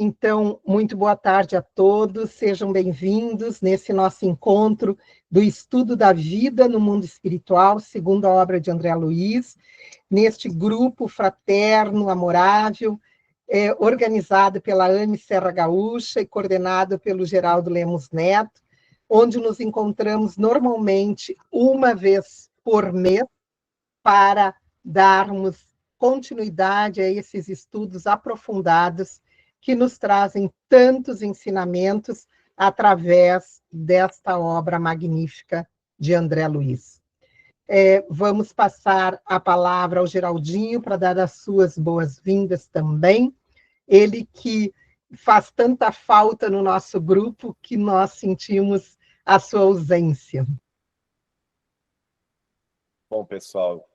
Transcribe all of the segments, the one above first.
Então, muito boa tarde a todos, sejam bem-vindos nesse nosso encontro do estudo da vida no mundo espiritual, segundo a obra de André Luiz, neste grupo fraterno, amorável, organizado pela AME Serra Gaúcha e coordenado pelo Geraldo Lemos Neto, onde nos encontramos normalmente uma vez por mês para darmos continuidade a esses estudos aprofundados que nos trazem tantos ensinamentos através desta obra magnífica de André Luiz. Vamos passar a palavra ao Geraldinho para dar as suas boas-vindas também. Ele que faz tanta falta no nosso grupo que nós sentimos a sua ausência. Bom, pessoal,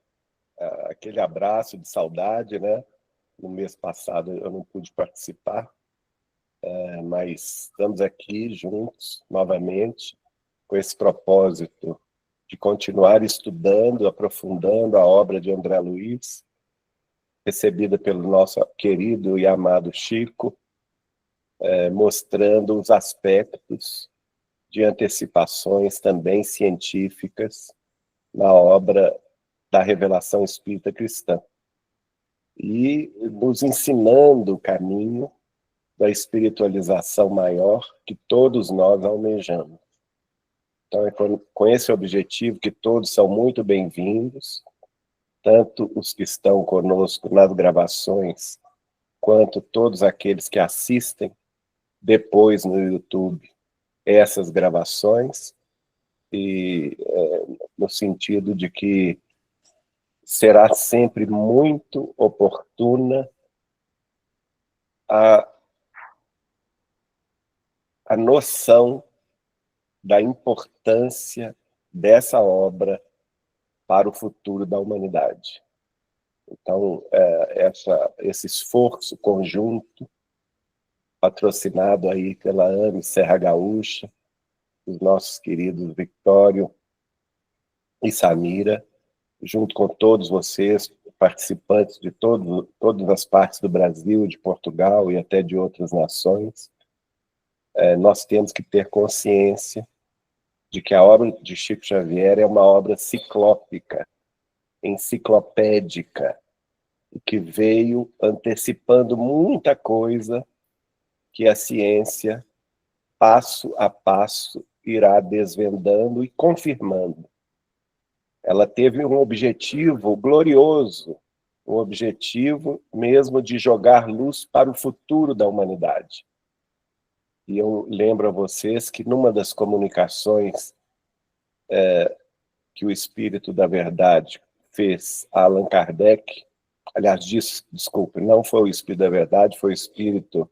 aquele abraço de saudade, né? No mês passado eu não pude participar, mas estamos aqui juntos novamente com esse propósito de continuar estudando, aprofundando a obra de André Luiz, recebida pelo nosso querido e amado Chico, mostrando os aspectos de antecipações também científicas na obra da revelação espírita cristã e nos ensinando o caminho da espiritualização maior que todos nós almejamos. Então, é com esse objetivo que todos são muito bem-vindos, tanto os que estão conosco nas gravações, quanto todos aqueles que assistem depois no YouTube essas gravações, e no sentido de que será sempre muito oportuna a noção da importância dessa obra para o futuro da humanidade. Então, esse esforço conjunto, patrocinado aí pela AME Serra Gaúcha, os nossos queridos Victório e Samira, junto com todos vocês, participantes de todas as partes do Brasil, de Portugal e até de outras nações, nós temos que ter consciência de que a obra de Chico Xavier é uma obra ciclópica, enciclopédica, e que veio antecipando muita coisa que a ciência, passo a passo, irá desvendando e confirmando. Ela teve um objetivo glorioso, um objetivo mesmo de jogar luz para o futuro da humanidade. E eu lembro a vocês que numa das comunicações que o Espírito da Verdade fez a Allan Kardec, aliás, desculpe, não foi o Espírito da Verdade, foi o Espírito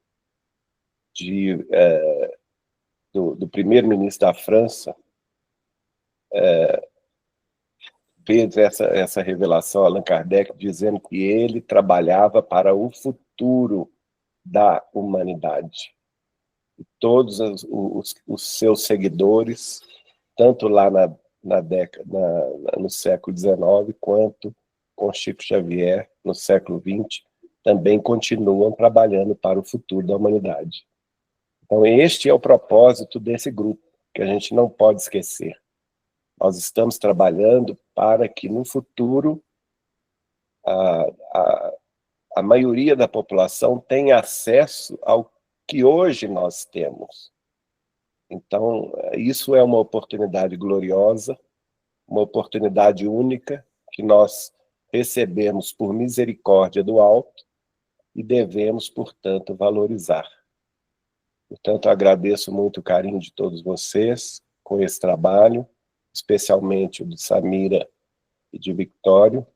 do primeiro-ministro da França, fez essa revelação a Allan Kardec, dizendo que ele trabalhava para o futuro da humanidade. E todos os seus seguidores, tanto lá no século XIX, quanto com Chico Xavier, no século XX, também continuam trabalhando para o futuro da humanidade. Então, este é o propósito desse grupo, que a gente não pode esquecer. Nós estamos trabalhando para que, no futuro, a maioria da população tenha acesso ao que hoje nós temos. Então, isso é uma oportunidade gloriosa, uma oportunidade única, que nós recebemos por misericórdia do alto e devemos, portanto, valorizar. Portanto, agradeço muito o carinho de todos vocês com esse trabalho, especialmente o de Samira e de Victório,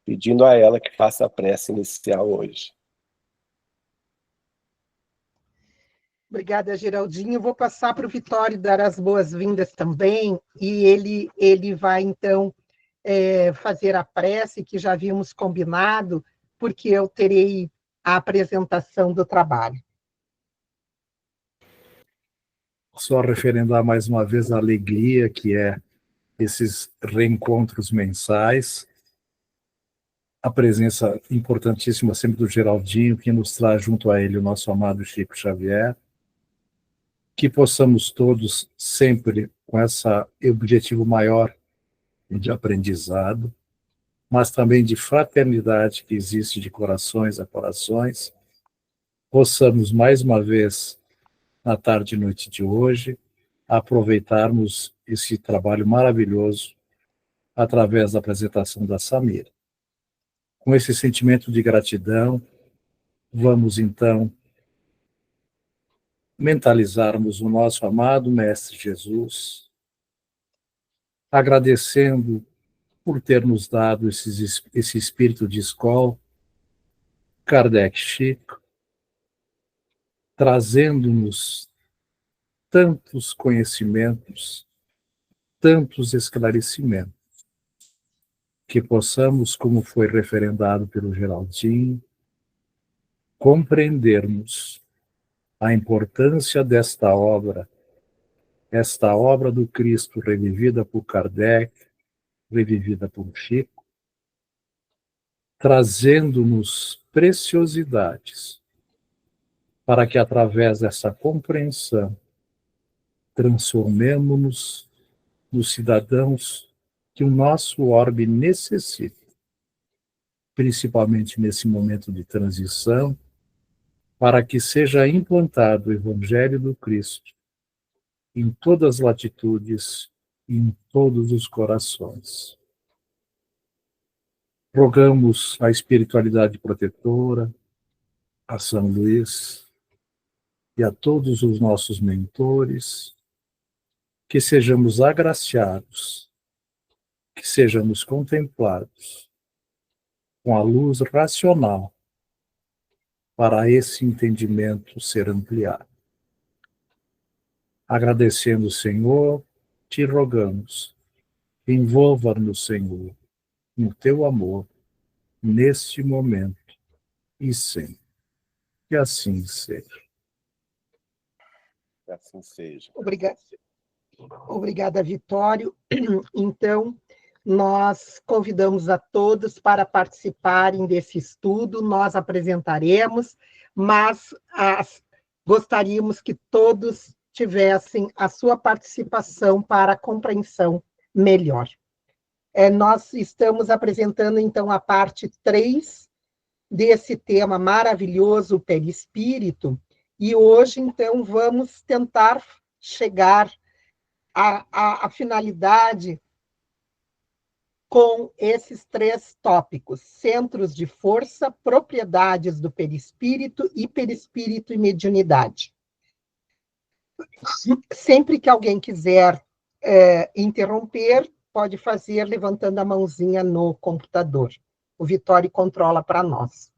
pedindo a ela que faça a prece inicial hoje. Obrigada, Geraldinho. Vou passar para o Vitório dar as boas-vindas também, e ele vai, então, fazer a prece, que já havíamos combinado, porque eu terei a apresentação do trabalho. Só referendar mais uma vez a alegria que é esses reencontros mensais, a presença importantíssima sempre do Geraldinho, que nos traz junto a ele o nosso amado Chico Xavier, que possamos todos sempre com esse objetivo maior de aprendizado, mas também de fraternidade que existe de corações a corações, possamos mais uma vez, na tarde e noite de hoje, aproveitarmos esse trabalho maravilhoso através da apresentação da Samira. Com esse sentimento de gratidão, vamos então mentalizarmos o nosso amado Mestre Jesus, agradecendo por ter nos dado esse espírito de escola, Kardec Chico, trazendo-nos tantos conhecimentos, tantos esclarecimentos, que possamos, como foi referendado pelo Geraldinho, compreendermos a importância desta obra, esta obra do Cristo revivida por Kardec, revivida por Chico, trazendo-nos preciosidades para que, através dessa compreensão, transformemo-nos nos cidadãos que o nosso orbe necessita, principalmente nesse momento de transição, para que seja implantado o Evangelho do Cristo em todas as latitudes e em todos os corações. Rogamos a espiritualidade protetora, a São Luís e a todos os nossos mentores, que sejamos agraciados, que sejamos contemplados com a luz racional para esse entendimento ser ampliado. Agradecendo, Senhor, te rogamos, envolva-nos, Senhor, no teu amor, neste momento e sempre. Que assim seja. Que assim seja. Obrigada, Vitório. Então, nós convidamos a todos para participarem desse estudo, nós apresentaremos, mas gostaríamos que todos tivessem a sua participação para a compreensão melhor. Nós estamos apresentando, então, a parte 3 desse tema maravilhoso, o perispírito, e hoje, então, vamos tentar chegar à finalidade com esses 3 tópicos: centros de força, propriedades do perispírito e mediunidade. Sempre que alguém quiser interromper, pode fazer levantando a mãozinha no computador. O Vitório controla para nós.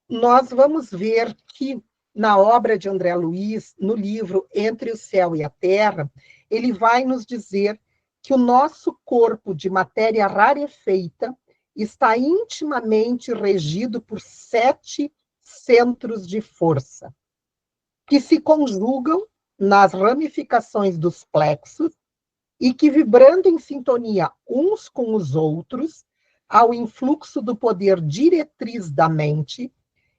Nós vamos ver que, na obra de André Luiz, no livro Entre o Céu e a Terra, ele vai nos dizer que o nosso corpo de matéria rarefeita está intimamente regido por 7 centros de força, que se conjugam nas ramificações dos plexos e que, vibrando em sintonia uns com os outros, ao influxo do poder diretriz da mente,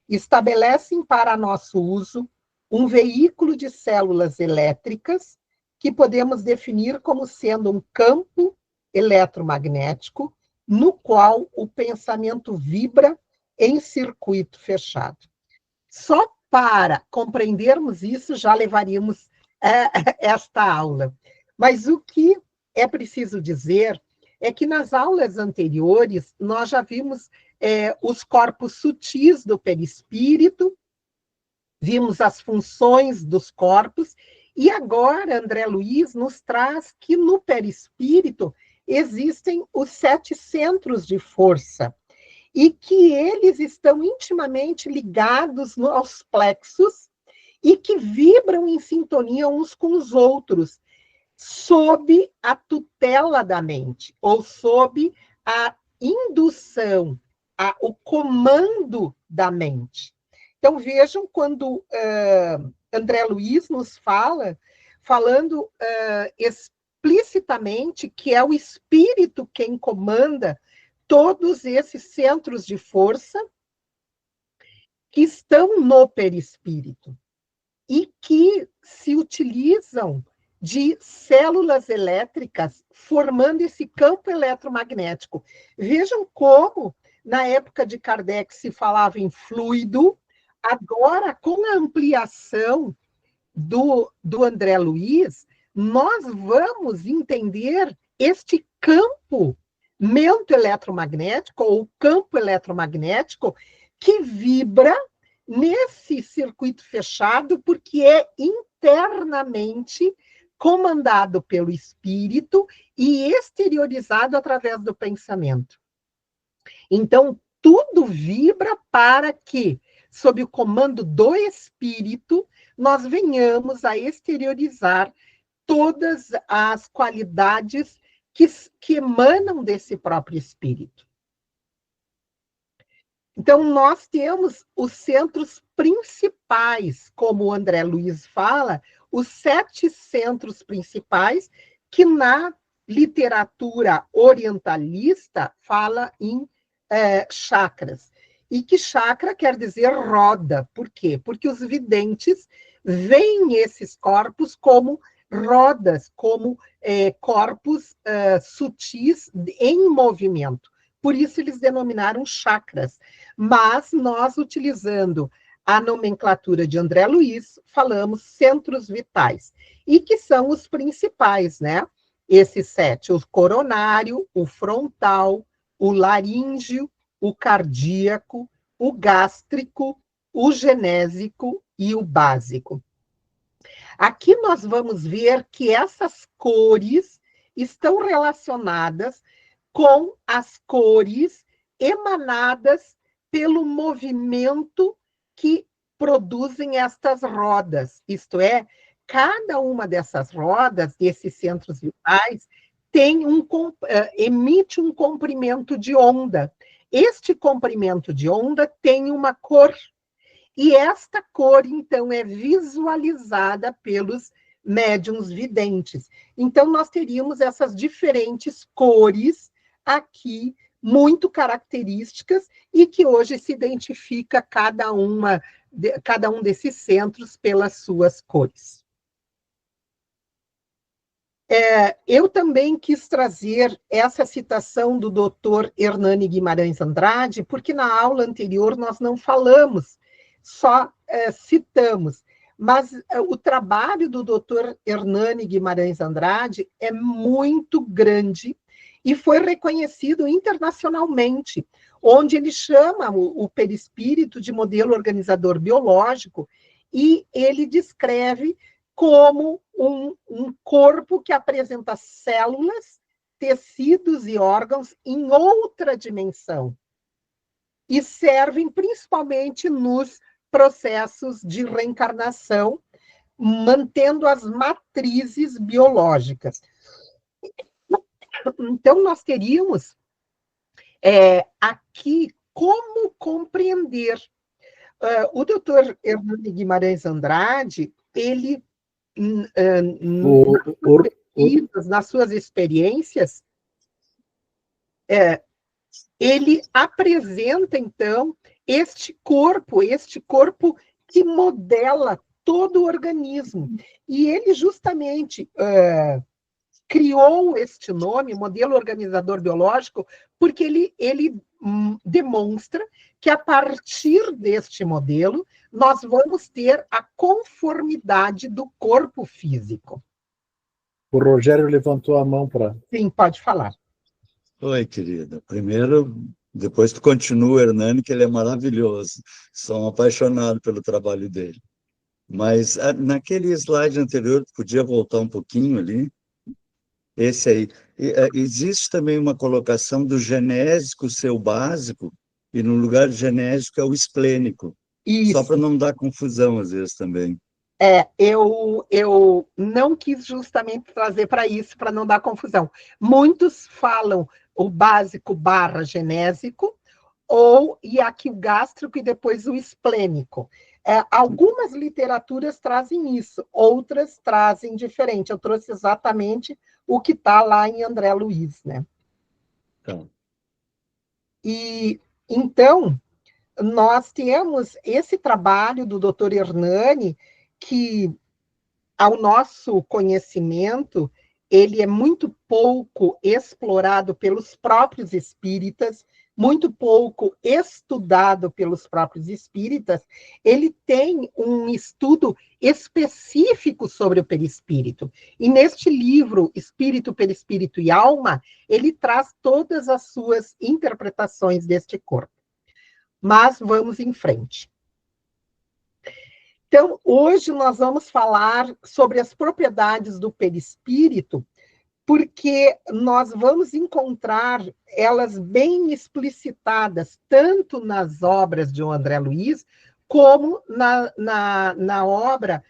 estabelecem para nosso uso um veículo de células elétricas que podemos definir como sendo um campo eletromagnético no qual o pensamento vibra em circuito fechado. Só para compreendermos isso, já levaríamos esta aula. Mas o que é preciso dizer é que nas aulas anteriores nós já vimos os corpos sutis do perispírito, vimos as funções dos corpos, e agora André Luiz nos traz que no perispírito existem os 7 centros de força, e que eles estão intimamente ligados aos plexos e que vibram em sintonia uns com os outros, sob a tutela da mente, ou sob a indução, o comando da mente. Então, vejam quando André Luiz nos falando explicitamente que é o espírito quem comanda todos esses centros de força que estão no perispírito e que se utilizam de células elétricas formando esse campo eletromagnético. Vejam como, na época de Kardec, se falava em fluido, agora, com a ampliação do André Luiz, nós vamos entender este campo mento-eletromagnético, ou campo eletromagnético, que vibra nesse circuito fechado, porque é internamente comandado pelo espírito e exteriorizado através do pensamento. Então, tudo vibra para que, sob o comando do espírito, nós venhamos a exteriorizar todas as qualidades que emanam desse próprio espírito. Então, nós temos os centros principais, como o André Luiz fala, os 7 centros principais, que na literatura orientalista fala em chakras. E que chakra quer dizer roda. Por quê? Porque os videntes veem esses corpos como rodas, como corpos sutis em movimento. Por isso eles denominaram chakras. Mas nós, utilizando a nomenclatura de André Luiz, falamos centros vitais. E que são os principais, né? Esses 7, o coronário, o frontal, o laríngeo, o cardíaco, o gástrico, o genésico e o básico. Aqui nós vamos ver que essas cores estão relacionadas com as cores emanadas pelo movimento que produzem estas rodas. Isto é, cada uma dessas rodas, desses centros vitais, emite um comprimento de onda. Este comprimento de onda tem uma cor. E esta cor, então, é visualizada pelos médiuns videntes. Então, nós teríamos essas diferentes cores aqui, muito características, e que hoje se identifica cada um desses centros pelas suas cores. Eu também quis trazer essa citação do Dr. Hernani Guimarães Andrade, porque na aula anterior nós não falamos, só citamos, mas o trabalho do Dr. Hernani Guimarães Andrade é muito grande e foi reconhecido internacionalmente, onde ele chama o perispírito de modelo organizador biológico e ele descreve como um corpo que apresenta células, tecidos e órgãos em outra dimensão e servem principalmente nos processos de reencarnação, mantendo as matrizes biológicas. Então, nós teríamos aqui como compreender. O doutor Hernani Guimarães Andrade, ele, nas suas experiências, ele apresenta, então, este corpo que modela todo o organismo. E ele justamente criou este nome, modelo organizador biológico, porque ele demonstra que, a partir deste modelo, nós vamos ter a conformidade do corpo físico. O Rogério levantou a mão para... Sim, pode falar. Oi, querida. Primeiro, depois tu continua, Hernani, que ele é maravilhoso. Sou um apaixonado pelo trabalho dele. Mas naquele slide anterior, podia voltar um pouquinho ali? Esse aí. Existe também uma colocação do genésico ser o básico, e no lugar de genésico é o esplênico. Isso. Só para não dar confusão, às vezes, também. Eu não quis justamente trazer para isso, para não dar confusão. Muitos falam o básico / genésico, e aqui o gástrico e depois o esplênico. Algumas literaturas trazem isso, outras trazem diferente. Eu trouxe exatamente o que está lá em André Luiz, né? Então, E, então, nós temos esse trabalho do Dr. Hernani, que, ao nosso conhecimento, ele é muito pouco explorado pelos próprios espíritas, muito pouco estudado pelos próprios espíritas. Ele tem um estudo específico sobre o perispírito. E neste livro, Espírito, Perispírito e Alma, ele traz todas as suas interpretações deste corpo. Mas vamos em frente. Então, hoje nós vamos falar sobre as propriedades do perispírito, porque nós vamos encontrar elas bem explicitadas, tanto nas obras de André Luiz, como na obra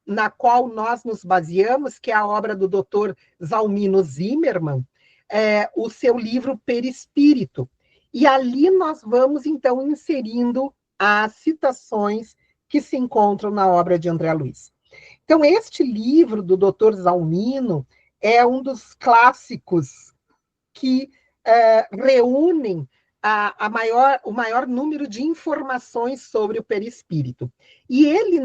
na qual nós nos baseamos, que é a obra do Dr. Zalmino Zimmermann, o seu livro Perispírito. E ali nós vamos, então, inserindo as citações que se encontram na obra de André Luiz. Então, este livro do Dr. Zalmino é um dos clássicos que reúnem o maior número de informações sobre o perispírito. E ele,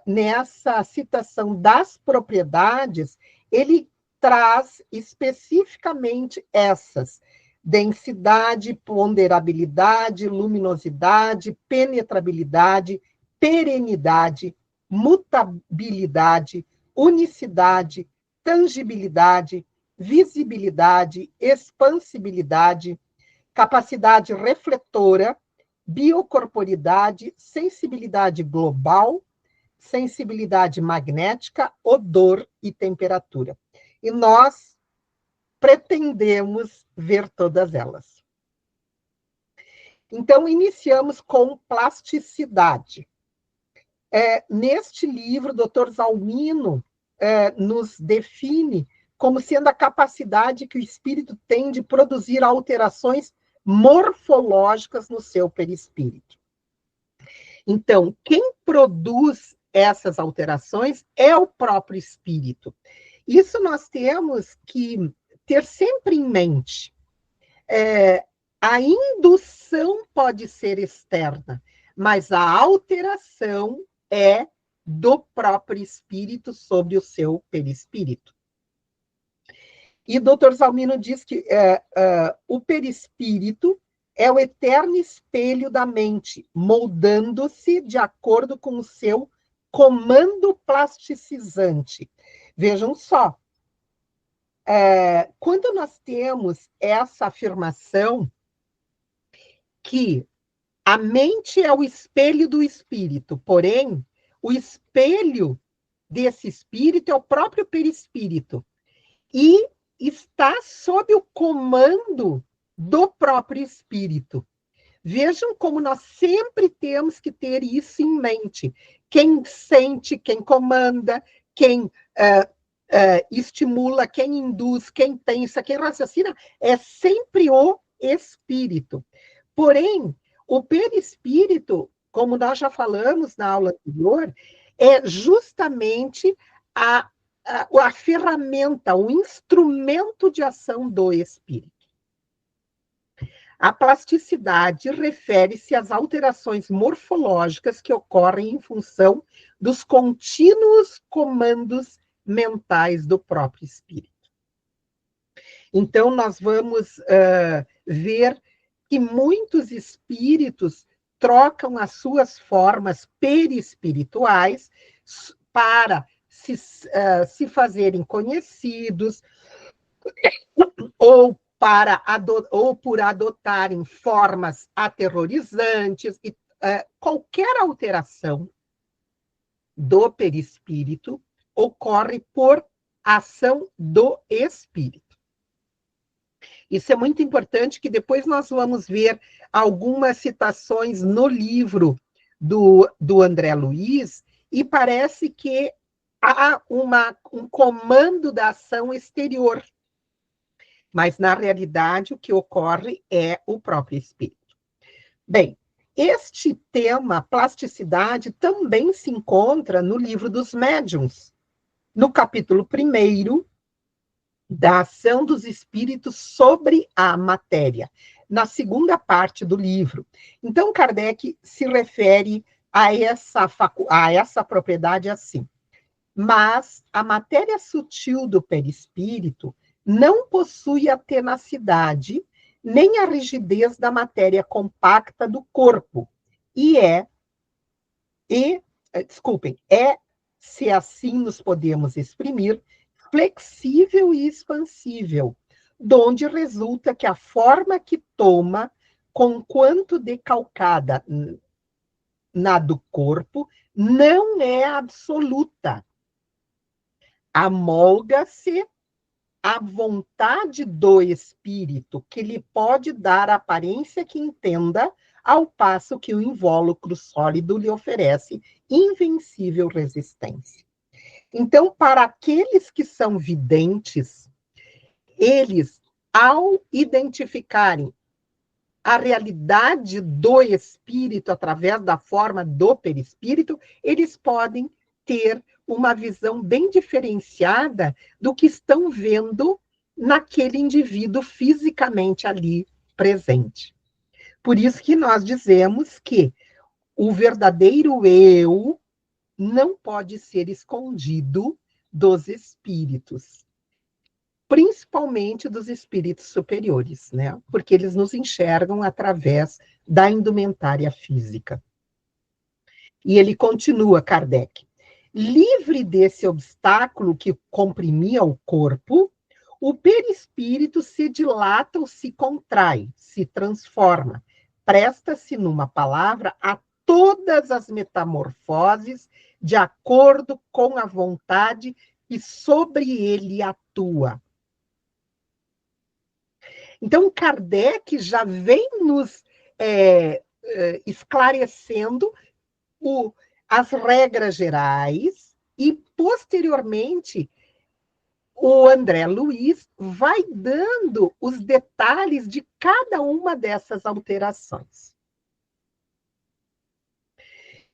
nessa citação das propriedades, ele traz especificamente essas: densidade, ponderabilidade, luminosidade, penetrabilidade, perenidade, mutabilidade, unicidade, tangibilidade, visibilidade, expansibilidade, capacidade refletora, biocorporidade, sensibilidade global, sensibilidade magnética, odor e temperatura. E nós pretendemos ver todas elas. Então, iniciamos com plasticidade. Neste livro, o Dr. Zalmino nos define como sendo a capacidade que o espírito tem de produzir alterações morfológicas no seu perispírito. Então, quem produz essas alterações é o próprio espírito. Isso nós temos que ter sempre em mente. A indução pode ser externa, mas a alteração é do próprio espírito sobre o seu perispírito. E o Dr. Zalmino diz que o perispírito é o eterno espelho da mente, moldando-se de acordo com o seu comando plasticizante. Vejam só, quando nós temos essa afirmação que a mente é o espelho do espírito, porém, o espelho desse espírito é o próprio perispírito, e está sob o comando do próprio espírito. Vejam como nós sempre temos que ter isso em mente. Quem sente, quem comanda, quem estimula, quem induz, quem pensa, quem raciocina, é sempre o espírito. Porém, o perispírito, como nós já falamos na aula anterior, é justamente a ferramenta, o instrumento de ação do espírito. A plasticidade refere-se às alterações morfológicas que ocorrem em função dos contínuos comandos mentais do próprio espírito. Então, nós vamos ver que muitos espíritos trocam as suas formas perispirituais para se fazerem conhecidos, ou por adotarem formas aterrorizantes, e qualquer alteração do perispírito ocorre por ação do espírito. Isso é muito importante, que depois nós vamos ver algumas citações no livro do André Luiz, e parece que há um comando da ação exterior. Mas, na realidade, o que ocorre é o próprio espírito. Bem, este tema, plasticidade, também se encontra no livro dos médiuns, no capítulo 1º, da ação dos espíritos sobre a matéria, na segunda parte do livro. Então, Kardec se refere a essa propriedade assim. Mas a matéria sutil do perispírito não possui a tenacidade nem a rigidez da matéria compacta do corpo, se assim nos podemos exprimir, flexível e expansível, donde resulta que a forma que toma, conquanto decalcada na do corpo, não é absoluta. Amolga-se à vontade do espírito, que lhe pode dar a aparência que entenda, ao passo que o invólucro sólido lhe oferece invencível resistência. Então, para aqueles que são videntes, eles, ao identificarem a realidade do espírito através da forma do perispírito, eles podem ter uma visão bem diferenciada do que estão vendo naquele indivíduo fisicamente ali presente. Por isso que nós dizemos que o verdadeiro eu não pode ser escondido dos espíritos, principalmente dos espíritos superiores, né? Porque eles nos enxergam através da indumentária física. E ele continua, Kardec, livre desse obstáculo que comprimia o corpo, o perispírito se dilata ou se contrai, se transforma, presta-se, numa palavra, a todas as metamorfoses de acordo com a vontade que sobre ele atua. Então, Kardec já vem nos esclarecendo as regras gerais e, posteriormente, o André Luiz vai dando os detalhes de cada uma dessas alterações.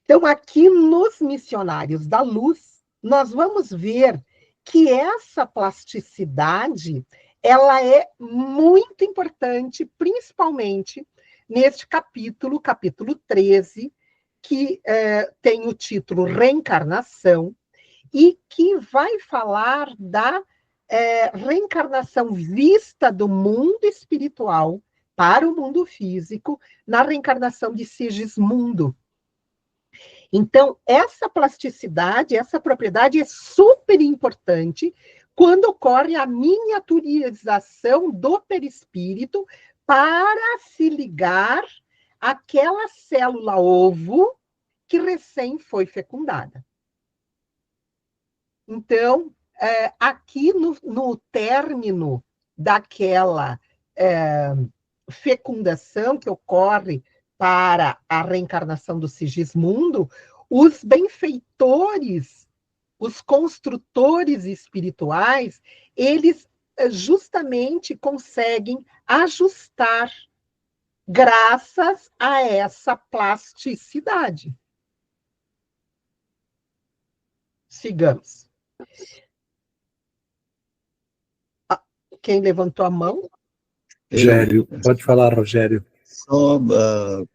Então, aqui nos Missionários da Luz, nós vamos ver que essa plasticidade ela é muito importante, principalmente neste capítulo 13, que tem o título Reencarnação, e que vai falar da reencarnação vista do mundo espiritual para o mundo físico, na reencarnação de Sigismundo. Então, essa plasticidade, essa propriedade é super importante quando ocorre a miniaturização do perispírito para se ligar àquela célula-ovo que recém foi fecundada. Então, aqui no término daquela fecundação que ocorre para a reencarnação do Sigismundo, os benfeitores, os construtores espirituais, eles justamente conseguem ajustar graças a essa plasticidade. Sigamos. Quem levantou a mão? Rogério, pode falar, Rogério. Só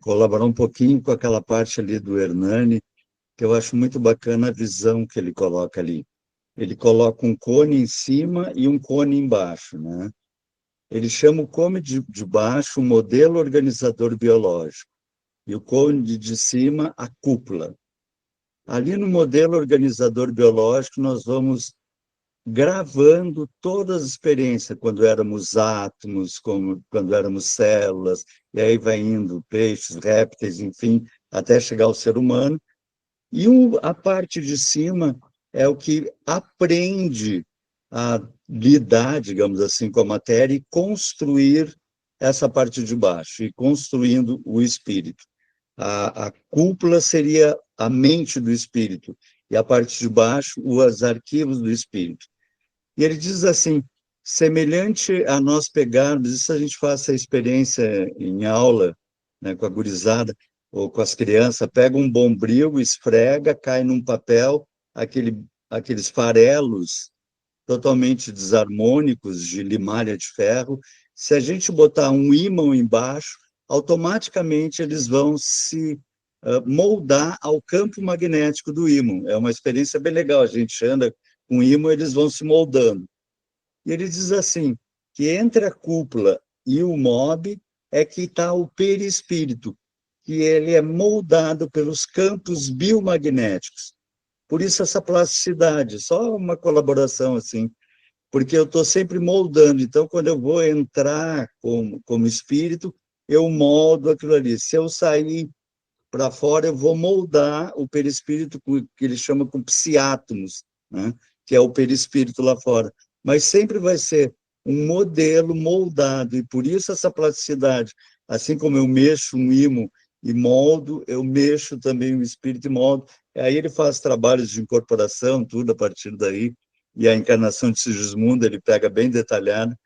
colaborar um pouquinho com aquela parte ali do Hernani, que eu acho muito bacana a visão que ele coloca ali. Ele coloca um cone em cima e um cone embaixo, né? Ele chama o cone de baixo o modelo organizador biológico, e o cone de cima a cúpula. Ali no modelo organizador biológico, nós vamos gravando todas as experiências, quando éramos átomos, quando éramos células, e aí vai indo peixes, répteis, enfim, até chegar ao ser humano. E a parte de cima é o que aprende a lidar, digamos assim, com a matéria e construir essa parte de baixo, e construindo o espírito. A cúpula seria a mente do espírito, e a parte de baixo, os arquivos do espírito. E ele diz assim, semelhante a nós pegarmos, isso a gente faz essa experiência em aula, né, com a gurizada, ou com as crianças, pega um bombril, esfrega, cai num papel, aquele aqueles farelos totalmente desarmônicos de limalha de ferro. Se a gente botar um ímã embaixo, automaticamente eles vão se moldar ao campo magnético do ímã. É uma experiência bem legal. A gente anda com ímã, eles vão se moldando. E ele diz assim, que entre a cúpula e o mob é que está o perispírito, que ele é moldado pelos campos biomagnéticos. Por isso essa plasticidade, só uma colaboração assim, porque eu estou sempre moldando. Então, quando eu vou entrar como espírito, eu moldo aquilo ali. Se eu sair para fora, eu vou moldar o perispírito, que ele chama com psiátomos, né? Que é o perispírito lá fora. Mas sempre vai ser um modelo moldado, e por isso essa plasticidade. Assim como eu mexo um ímã e moldo, eu mexo também o espírito e moldo. Aí ele faz trabalhos de incorporação, tudo a partir daí, e a encarnação de Sigismundo ele pega bem detalhado,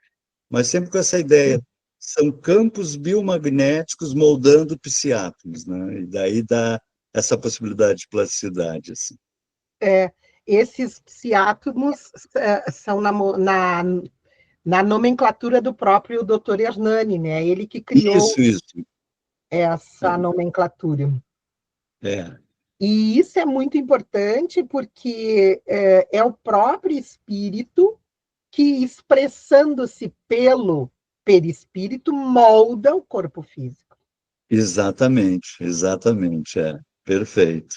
mas sempre com essa ideia. São campos biomagnéticos moldando psiátomos, né? E daí dá essa possibilidade de plasticidade. Assim. Esses psiátomos são na nomenclatura do próprio Dr. Hernani, né? Ele que criou Isso. essa nomenclatura. É. E isso é muito importante porque é o próprio espírito que, expressando-se pelo perispírito, molda o corpo físico. Exatamente, perfeito.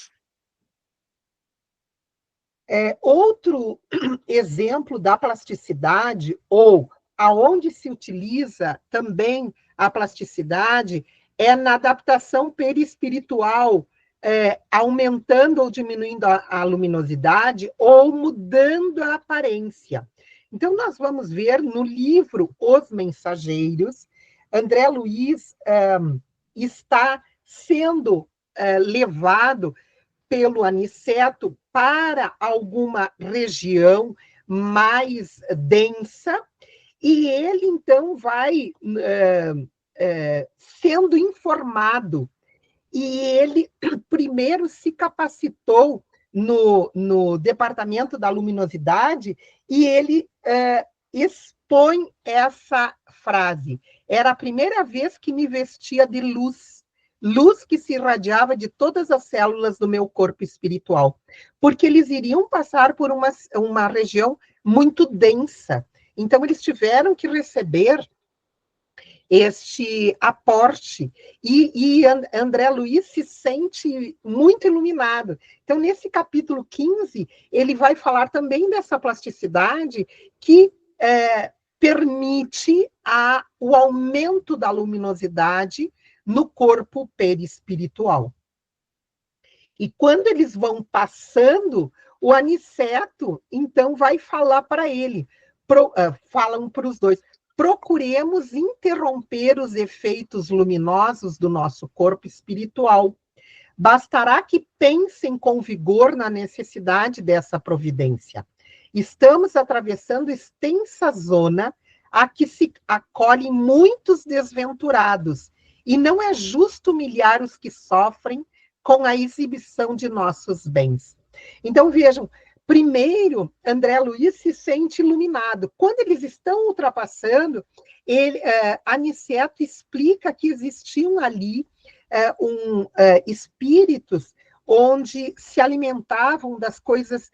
Outro exemplo da plasticidade, ou aonde se utiliza também a plasticidade, é na adaptação perispiritual, aumentando ou diminuindo a luminosidade, ou mudando a aparência. Então, nós vamos ver no livro Os Mensageiros, André Luiz está sendo levado pelo Aniceto para alguma região mais densa, e ele, então, vai sendo informado. E ele primeiro se capacitou no departamento da luminosidade, e ele expõe essa frase: era a primeira vez que me vestia de luz, luz que se irradiava de todas as células do meu corpo espiritual, porque eles iriam passar por uma região muito densa. Então, eles tiveram que receber este aporte, e André Luiz se sente muito iluminado. Então, nesse capítulo 15, ele vai falar também dessa plasticidade que permite o aumento da luminosidade no corpo perispiritual. E quando eles vão passando, o Aniceto, então, vai falar para ele, falam para os dois: procuremos interromper os efeitos luminosos do nosso corpo espiritual. Bastará que pensem com vigor na necessidade dessa providência. Estamos atravessando extensa zona a que se acolhem muitos desventurados, e não é justo humilhar os que sofrem com a exibição de nossos bens. Então, vejam, primeiro, André Luiz se sente iluminado. Quando eles estão ultrapassando, Aniceto explica que existiam ali espíritos onde se alimentavam das coisas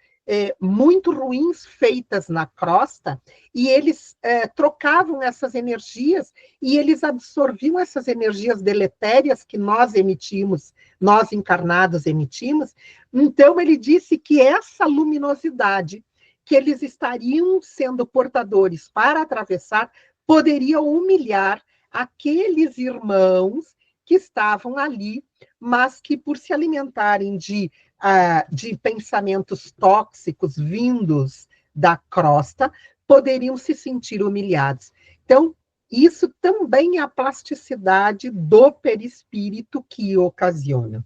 muito ruins feitas na crosta, e eles trocavam essas energias, e eles absorviam essas energias deletérias que nós emitimos, nós encarnados emitimos. Então, ele disse que essa luminosidade que eles estariam sendo portadores para atravessar poderia humilhar aqueles irmãos que estavam ali, mas que, por se alimentarem de pensamentos tóxicos vindos da crosta, poderiam se sentir humilhados. Então, isso também é a plasticidade do perispírito que ocasiona.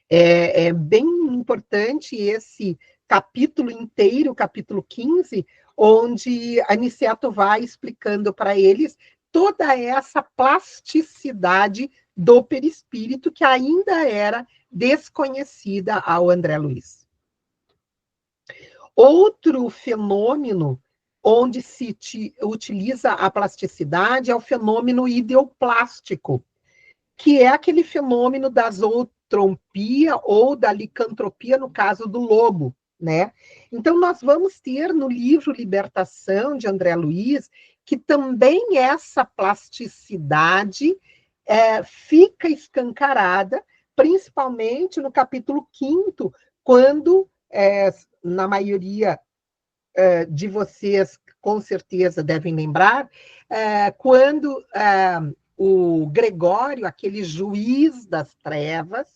É bem importante esse capítulo inteiro, capítulo 15, onde Aniceto vai explicando para eles toda essa plasticidade do perispírito que ainda era desconhecida ao André Luiz. Outro fenômeno onde se utiliza a plasticidade é o fenômeno ideoplástico, que é aquele fenômeno da zootropia ou da licantropia, no caso do lobo, né? Então, nós vamos ter no livro Libertação, de André Luiz, que também essa plasticidade fica escancarada, principalmente no capítulo 5º, quando, na maioria de vocês, com certeza, devem lembrar, quando o Gregório, aquele juiz das trevas,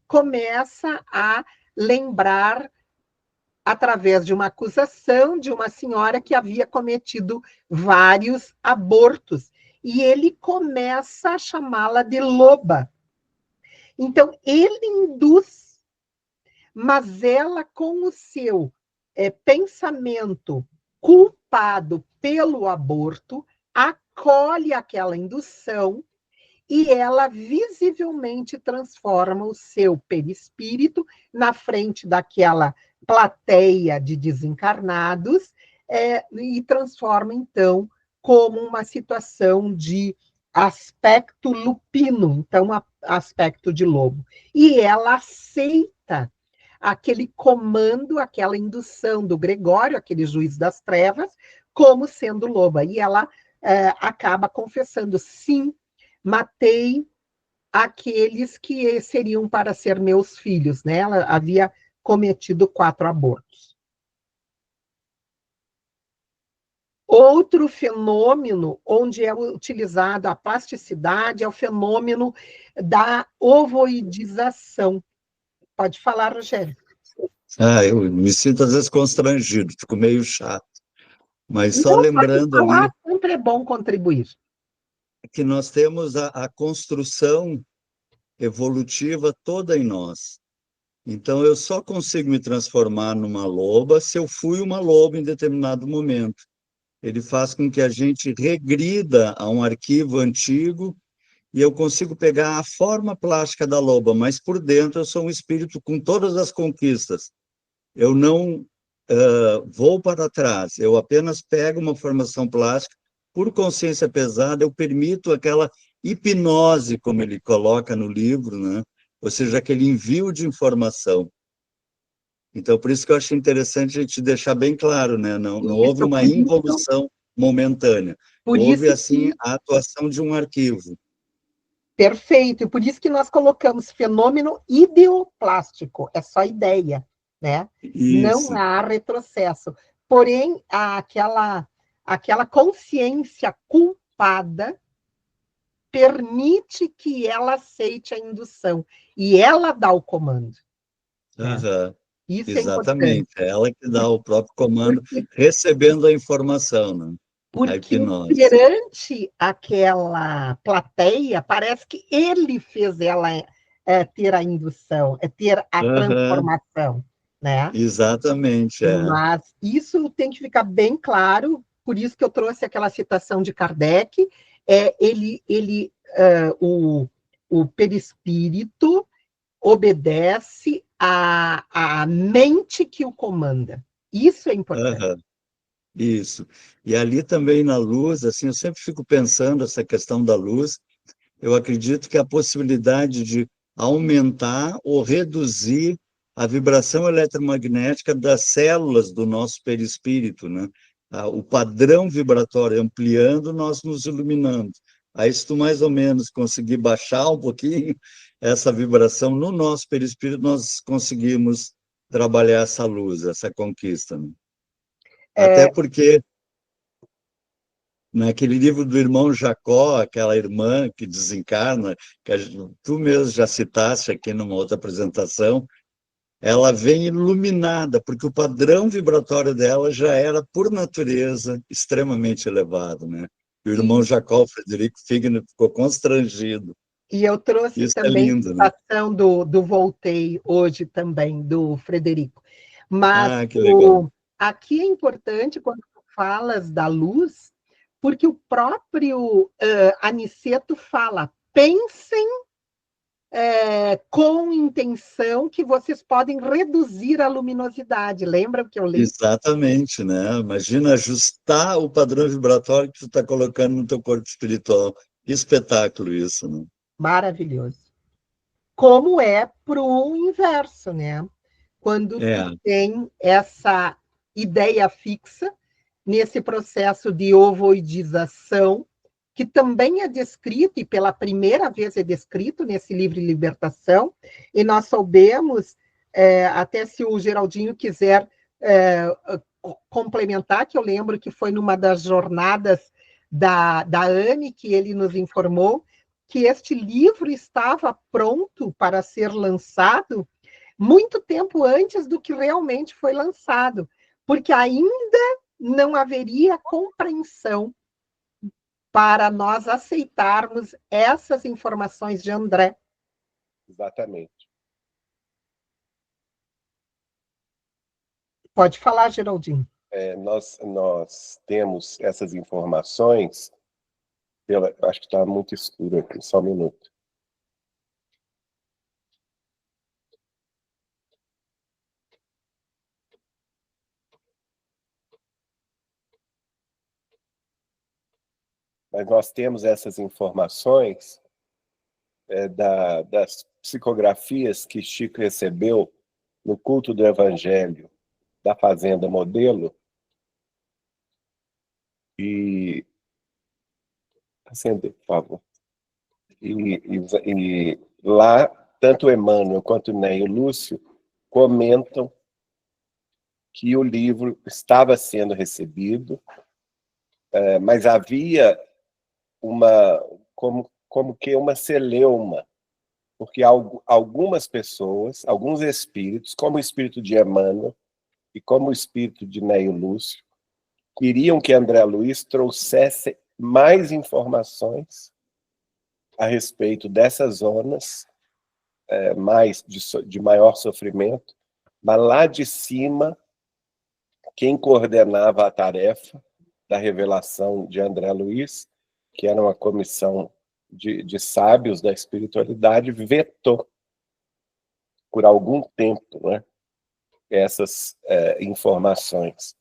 começa a lembrar, através de uma acusação de uma senhora que havia cometido vários abortos, e ele começa a chamá-la de loba. Então, ele induz, mas ela, com o seu pensamento culpado pelo aborto, acolhe aquela indução e ela visivelmente transforma o seu perispírito na frente daquela plateia de desencarnados e transforma, então, como uma situação de aspecto lupino, então, aspecto de lobo. E ela aceita aquele comando, aquela indução do Gregório, aquele juiz das trevas, como sendo loba. E ela acaba confessando, sim, matei aqueles que seriam para ser meus filhos, né? Ela havia cometido 4 abortos. Outro fenômeno onde é utilizada a plasticidade é o fenômeno da ovoidização. Pode falar, Rogério. Eu me sinto às vezes constrangido, fico meio chato. Mas só Então, lembrando ali sempre é bom contribuir. que nós temos a construção evolutiva toda em nós. Então, eu só consigo me transformar numa loba se eu fui uma loba em determinado momento. Ele faz com que a gente regrida a um arquivo antigo e eu consigo pegar a forma plástica da loba, mas por dentro eu sou um espírito com todas as conquistas. Eu não vou para trás, eu apenas pego uma formação plástica, por consciência pesada, eu permito aquela hipnose, como ele coloca no livro, né? Ou seja, aquele envio de informação. Então, por isso que eu achei interessante a gente deixar bem claro, né? Não houve uma involução momentânea, houve, assim, a atuação de um arquivo. Perfeito, e por isso que nós colocamos fenômeno ideoplástico, é só ideia, né? Isso. Não há retrocesso. Porém, aquela consciência culpada permite que ela aceite a indução, e ela dá o comando. Uhum. Isso Exatamente, é importante. é ela que dá o próprio comando, recebendo a informação, né? Porque perante aquela plateia, parece que ele fez ela ter a indução, ter a transformação, né? Exatamente, Mas isso tem que ficar bem claro, por isso que eu trouxe aquela citação de Kardec, o perispírito obedece à mente que o comanda. Isso é importante. Isso. E ali também na luz, assim, eu sempre fico pensando essa questão da luz, eu acredito que a possibilidade de aumentar ou reduzir a vibração eletromagnética das células do nosso perispírito, né? O padrão vibratório ampliando, nós nos iluminando. Aí, se tu mais ou menos conseguir baixar um pouquinho essa vibração no nosso perispírito, nós conseguimos trabalhar essa luz, essa conquista, né? Até porque naquele livro do irmão Jacó, aquela irmã que desencarna, que tu mesmo já citaste aqui numa outra apresentação, ela vem iluminada, porque o padrão vibratório dela já era, por natureza, extremamente elevado, né? O irmão Jacó, o Frederico Figner, ficou constrangido. E eu trouxe Isso também é lindo, né? a citação do Voltei, hoje também, do Frederico. Mas que legal. aqui é importante, quando tu falas da luz, porque o próprio Aniceto fala, pensem com intenção que vocês podem reduzir a luminosidade. Lembra que eu li? Exatamente, né? Imagina ajustar o padrão vibratório que tu está colocando no teu corpo espiritual. Que espetáculo isso, né? Maravilhoso. Como é para o inverso, né? Quando tu tem essa ideia fixa nesse processo de ovoidização, que também é descrito, e pela primeira vez é descrito nesse livro Libertação, e nós soubemos, até se o Geraldinho quiser complementar, que eu lembro que foi numa das jornadas da Anne que ele nos informou, que este livro estava pronto para ser lançado muito tempo antes do que realmente foi lançado, porque ainda não haveria compreensão para nós aceitarmos essas informações de André. Exatamente. Pode falar, Geraldinho. Nós temos essas informações, acho que está muito escuro aqui, só um minuto. Mas nós temos essas informações das psicografias que Chico recebeu no culto do Evangelho da Fazenda Modelo. E acender, por favor. E lá, tanto Emmanuel quanto Ney e Lúcio comentam que o livro estava sendo recebido, mas havia como que uma celeuma, porque algumas pessoas, alguns espíritos, como o espírito de Emmanuel e como o espírito de Ney e Lúcio, queriam que André Luiz trouxesse mais informações a respeito dessas zonas mais de maior sofrimento, mas lá de cima, quem coordenava a tarefa da revelação de André Luiz, que era uma comissão de sábios da espiritualidade, vetou por algum tempo, né, essas informações.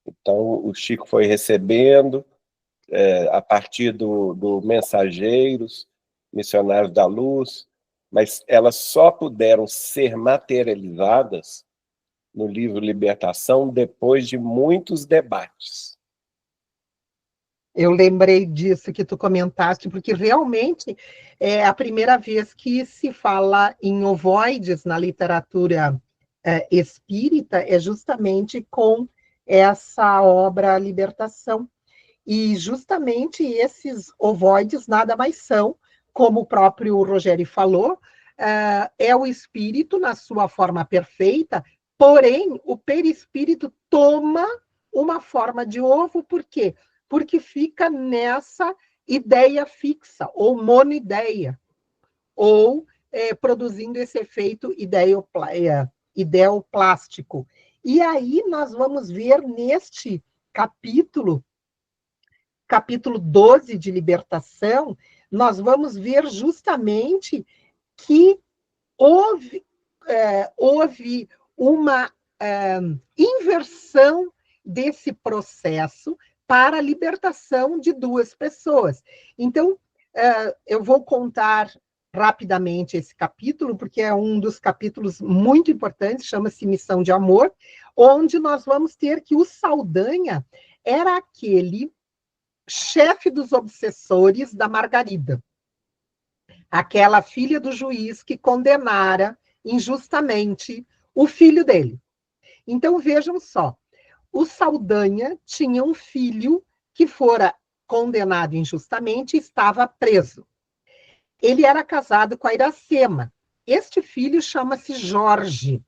Então, o Chico foi recebendo, a partir do Mensageiros, Missionários da Luz, mas elas só puderam ser materializadas no livro Libertação depois de muitos debates. Eu lembrei disso que tu comentaste, porque realmente é a primeira vez que se fala em ovoides na literatura espírita, é justamente com essa obra Libertação. E justamente esses ovoides nada mais são, como o próprio Rogério falou, é o espírito na sua forma perfeita, porém o perispírito toma uma forma de ovo, por quê? Porque fica nessa ideia fixa, ou monoideia, ou produzindo esse efeito ideoplástico. E aí nós vamos ver neste capítulo 12 de Libertação, nós vamos ver justamente que houve uma inversão desse processo para a libertação de duas pessoas. Então, eu vou contar rapidamente esse capítulo, porque é um dos capítulos muito importantes, chama-se Missão de Amor, onde nós vamos ter que o Saldanha era aquele chefe dos obsessores da Margarida, aquela filha do juiz que condenara injustamente o filho dele. Então, vejam só, o Saldanha tinha um filho que fora condenado injustamente e estava preso. Ele era casado com a Iracema. Este filho chama-se Jorge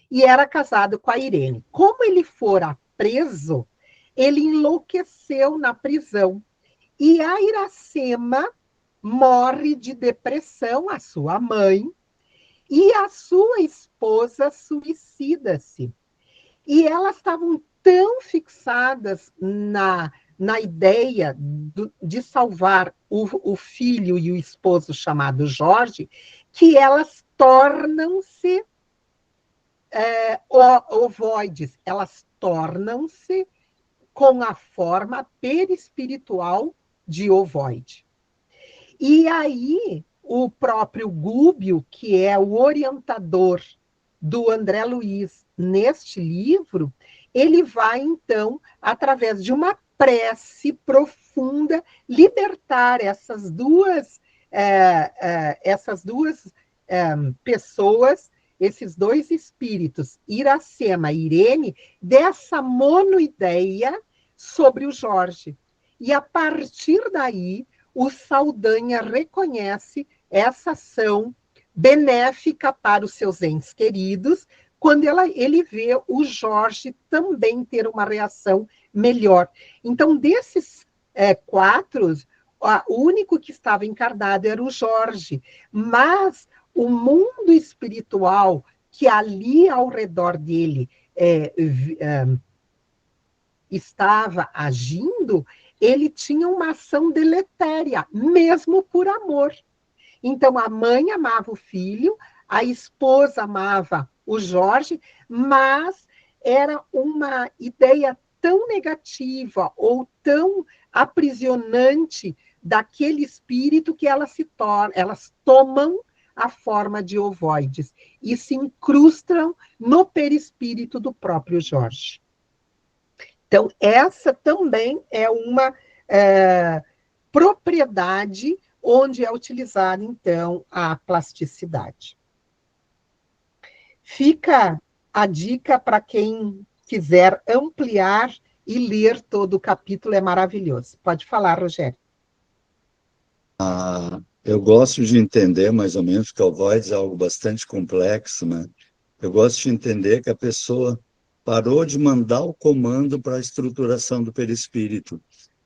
e era casado com a Irene. Como ele fora preso, ele enlouqueceu na prisão. E a Iracema morre de depressão, a sua mãe, e a sua esposa suicida-se. E elas estavam tão fixadas na ideia de salvar o filho e o esposo chamado Jorge, que elas tornam-se ovoides, elas tornam-se com a forma perispiritual de ovoide. E aí, o próprio Gubbio, que é o orientador do André Luiz neste livro, ele vai, então, através de uma prece profunda, libertar essas duas pessoas, esses dois espíritos, Iracema e Irene, dessa monoideia sobre o Jorge. E, a partir daí, o Saldanha reconhece essa ação benéfica para os seus entes queridos, quando ele vê o Jorge também ter uma reação melhor. Então, desses quatro, o único que estava encarnado era o Jorge, mas o mundo espiritual que ali ao redor dele estava agindo, ele tinha uma ação deletéria, mesmo por amor. Então, a mãe amava o filho, a esposa amava o Jorge, mas era uma ideia tão negativa ou tão aprisionante daquele espírito que elas tomam a forma de ovoides e se incrustam no perispírito do próprio Jorge. Então, essa também é uma propriedade onde é utilizada, então, a plasticidade. Fica a dica para quem quiser ampliar e ler todo o capítulo, é maravilhoso. Pode falar, Rogério. Eu gosto de entender, mais ou menos, que o ovoides é algo bastante complexo, né? Eu gosto de entender que a pessoa parou de mandar o comando para a estruturação do perispírito.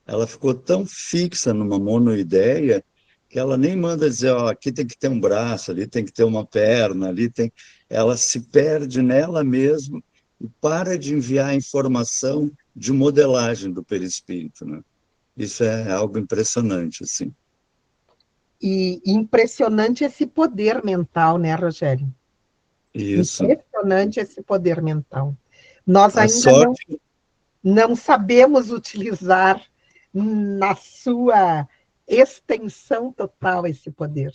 Ela ficou tão fixa numa monoideia que ela nem manda dizer, ó, aqui tem que ter um braço, ali tem que ter uma perna, ali tem... Ela se perde nela mesma e para de enviar informação de modelagem do perispírito, né? Isso é algo impressionante, assim. E impressionante esse poder mental, né, Rogério? Isso. Impressionante esse poder mental. Nós ainda sorte... não sabemos utilizar na sua extensão total esse poder.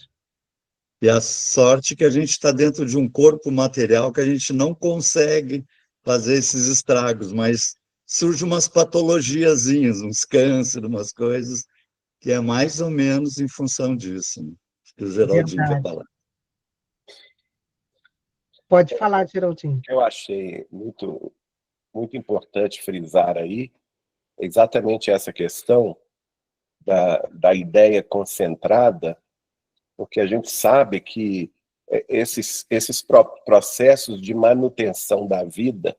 E a sorte que a gente está dentro de um corpo material que a gente não consegue fazer esses estragos, mas surgem umas patologiazinhas, uns cânceres, umas coisas, que é mais ou menos em função disso, né? Que o Geraldinho quer falar. Pode falar, Geraldinho. Eu achei muito, muito importante frisar aí exatamente essa questão da ideia concentrada, porque a gente sabe que esses processos de manutenção da vida,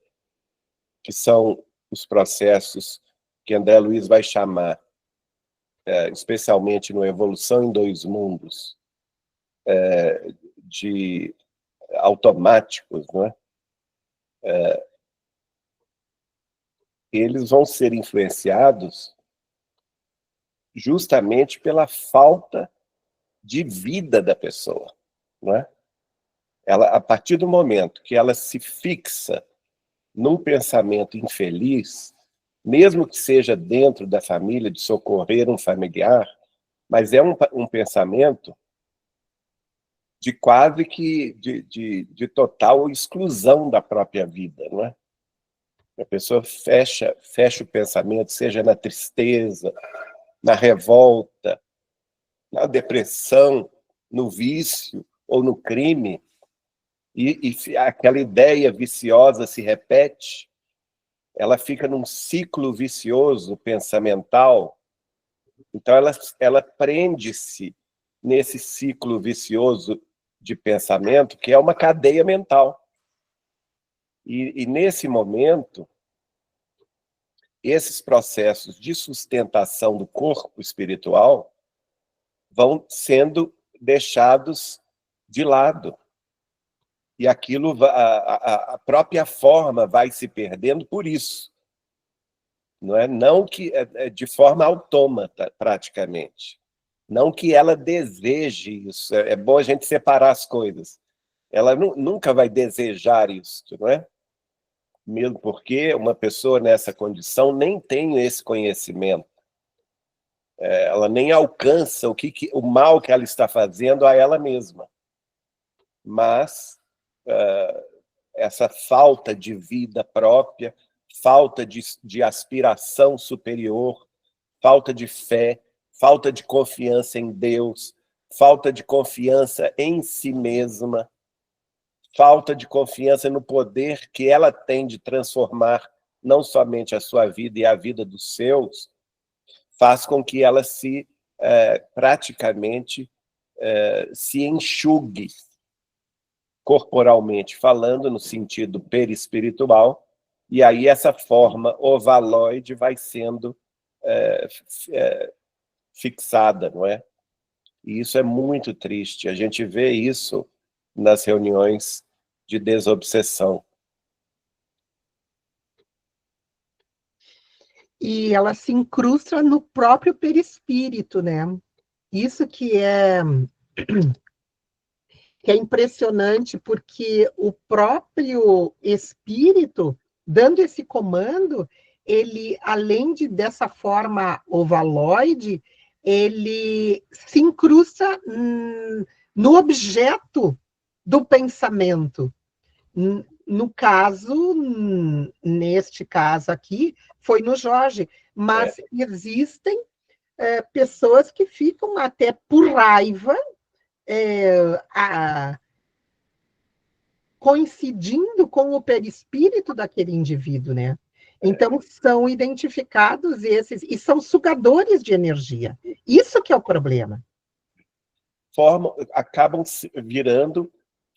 que são os processos que André Luiz vai chamar, especialmente no Evolução em Dois Mundos, de automáticos, não é? Eles vão ser influenciados justamente pela falta de vida da pessoa, não é? Ela, a partir do momento que ela se fixa num pensamento infeliz, mesmo que seja dentro da família, de socorrer um familiar, mas é um pensamento de quase que de total exclusão da própria vida, não é? A pessoa fecha o pensamento, seja na tristeza, na revolta, na depressão, no vício ou no crime, e aquela ideia viciosa se repete, ela fica num ciclo vicioso pensamental, então ela prende-se nesse ciclo vicioso de pensamento, que é uma cadeia mental. E nesse momento, esses processos de sustentação do corpo espiritual vão sendo deixados de lado. E aquilo, a própria forma vai se perdendo por isso. não é? Não que de forma autômata, praticamente. Não que ela deseje isso. É bom a gente separar as coisas. Ela nunca vai desejar isso, não é? Mesmo porque uma pessoa nessa condição nem tem esse conhecimento. Ela nem alcança o mal que ela está fazendo a ela mesma. Mas essa falta de vida própria, falta de aspiração superior, falta de fé, falta de confiança em Deus, falta de confiança em si mesma, falta de confiança no poder que ela tem de transformar não somente a sua vida e a vida dos seus, faz com que ela praticamente se enxugue corporalmente falando, no sentido perispiritual, e aí essa forma ovaloide vai sendo fixada, não é? E isso é muito triste. A gente vê isso nas reuniões de desobsessão. E ela se incrusta no próprio perispírito, né? Isso que é impressionante, porque o próprio espírito, dando esse comando, ele, além dessa forma ovaloide, ele se incrusta no objeto do pensamento. No caso, neste caso aqui, foi no Jorge, mas existem pessoas que ficam até por raiva, coincidindo com o perispírito daquele indivíduo, né? Então, são identificados esses, e são sugadores de energia. Isso que é o problema. Acabam virando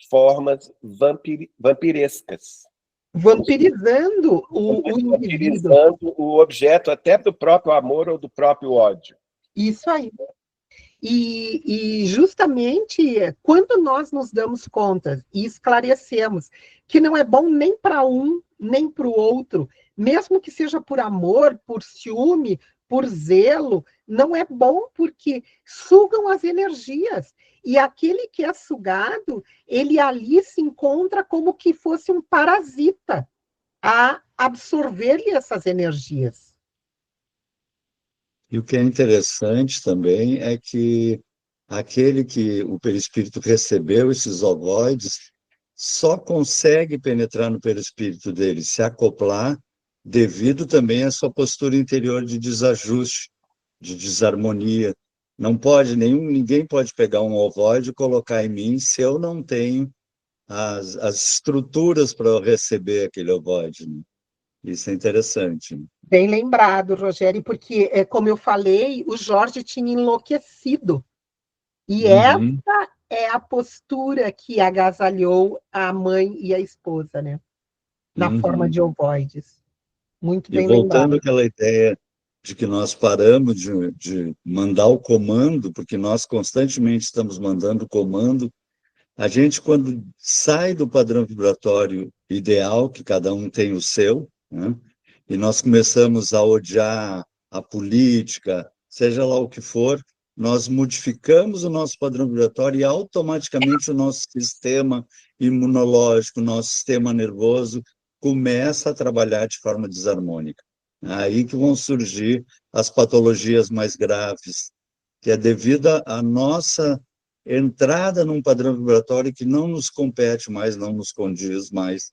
formas vampirescas. Vampirizando o indivíduo. Vampirizando o objeto até do próprio amor ou do próprio ódio. Isso aí. E justamente quando nós nos damos conta e esclarecemos que não é bom nem para um, nem para o outro, mesmo que seja por amor, por ciúme, por zelo, não é bom porque sugam as energias. E aquele que é sugado, ele ali se encontra como que fosse um parasita a absorver-lhe essas energias. E o que é interessante também é que o perispírito recebeu esses ovoides só consegue penetrar no perispírito dele, se acoplar, devido também à sua postura interior de desajuste, de desarmonia. Não pode, ninguém pode pegar um ovoide e colocar em mim se eu não tenho as estruturas para receber aquele ovoide, né? Isso é interessante. Bem lembrado, Rogério, porque, como eu falei, o Jorge tinha enlouquecido. E essa é a postura que agasalhou a mãe e a esposa, né? Na forma de ovoides. Muito bem lembrado. E voltando àquela ideia de que nós paramos de mandar o comando, porque nós constantemente estamos mandando comando, a gente, quando sai do padrão vibratório ideal, que cada um tem o seu, né? E nós começamos a odiar a política, seja lá o que for, nós modificamos o nosso padrão vibratório e automaticamente o nosso sistema imunológico, o nosso sistema nervoso começa a trabalhar de forma desarmônica. Aí que vão surgir as patologias mais graves, que é devido à nossa entrada num padrão vibratório que não nos compete mais, não nos condiz mais,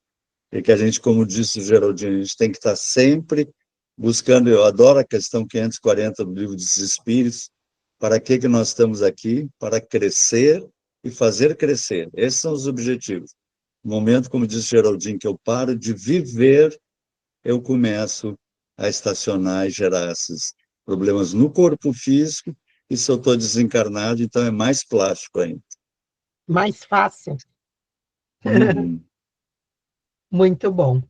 e que a gente, como disse o Geraldinho, a gente tem que estar sempre buscando. Eu adoro a questão 540 do Livro dos Espíritos. Para que nós estamos aqui? Para crescer e fazer crescer. Esses são os objetivos. No momento, como disse o Geraldinho, que eu paro de viver, eu começo a estacionar e gerar esses problemas no corpo físico, e se eu estou desencarnado, então é mais plástico ainda. Mais fácil. Muito bom.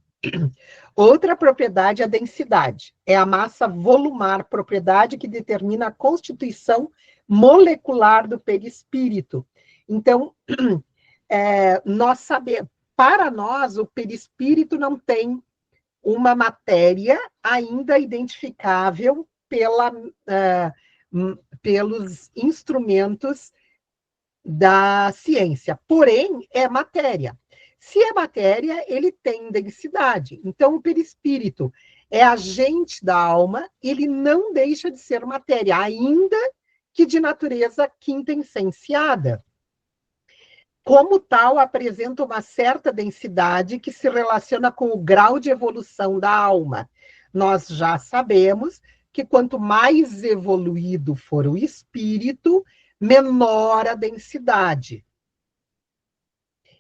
Outra propriedade é a densidade. É a massa volumar, propriedade que determina a constituição molecular do perispírito. Então, nós sabemos, para nós, o perispírito não tem uma matéria ainda identificável pelos instrumentos da ciência. Porém, é matéria. Se é matéria, ele tem densidade. Então, o perispírito é agente da alma, ele não deixa de ser matéria, ainda que de natureza quintessenciada. Como tal, apresenta uma certa densidade que se relaciona com o grau de evolução da alma. Nós já sabemos que quanto mais evoluído for o espírito, menor a densidade.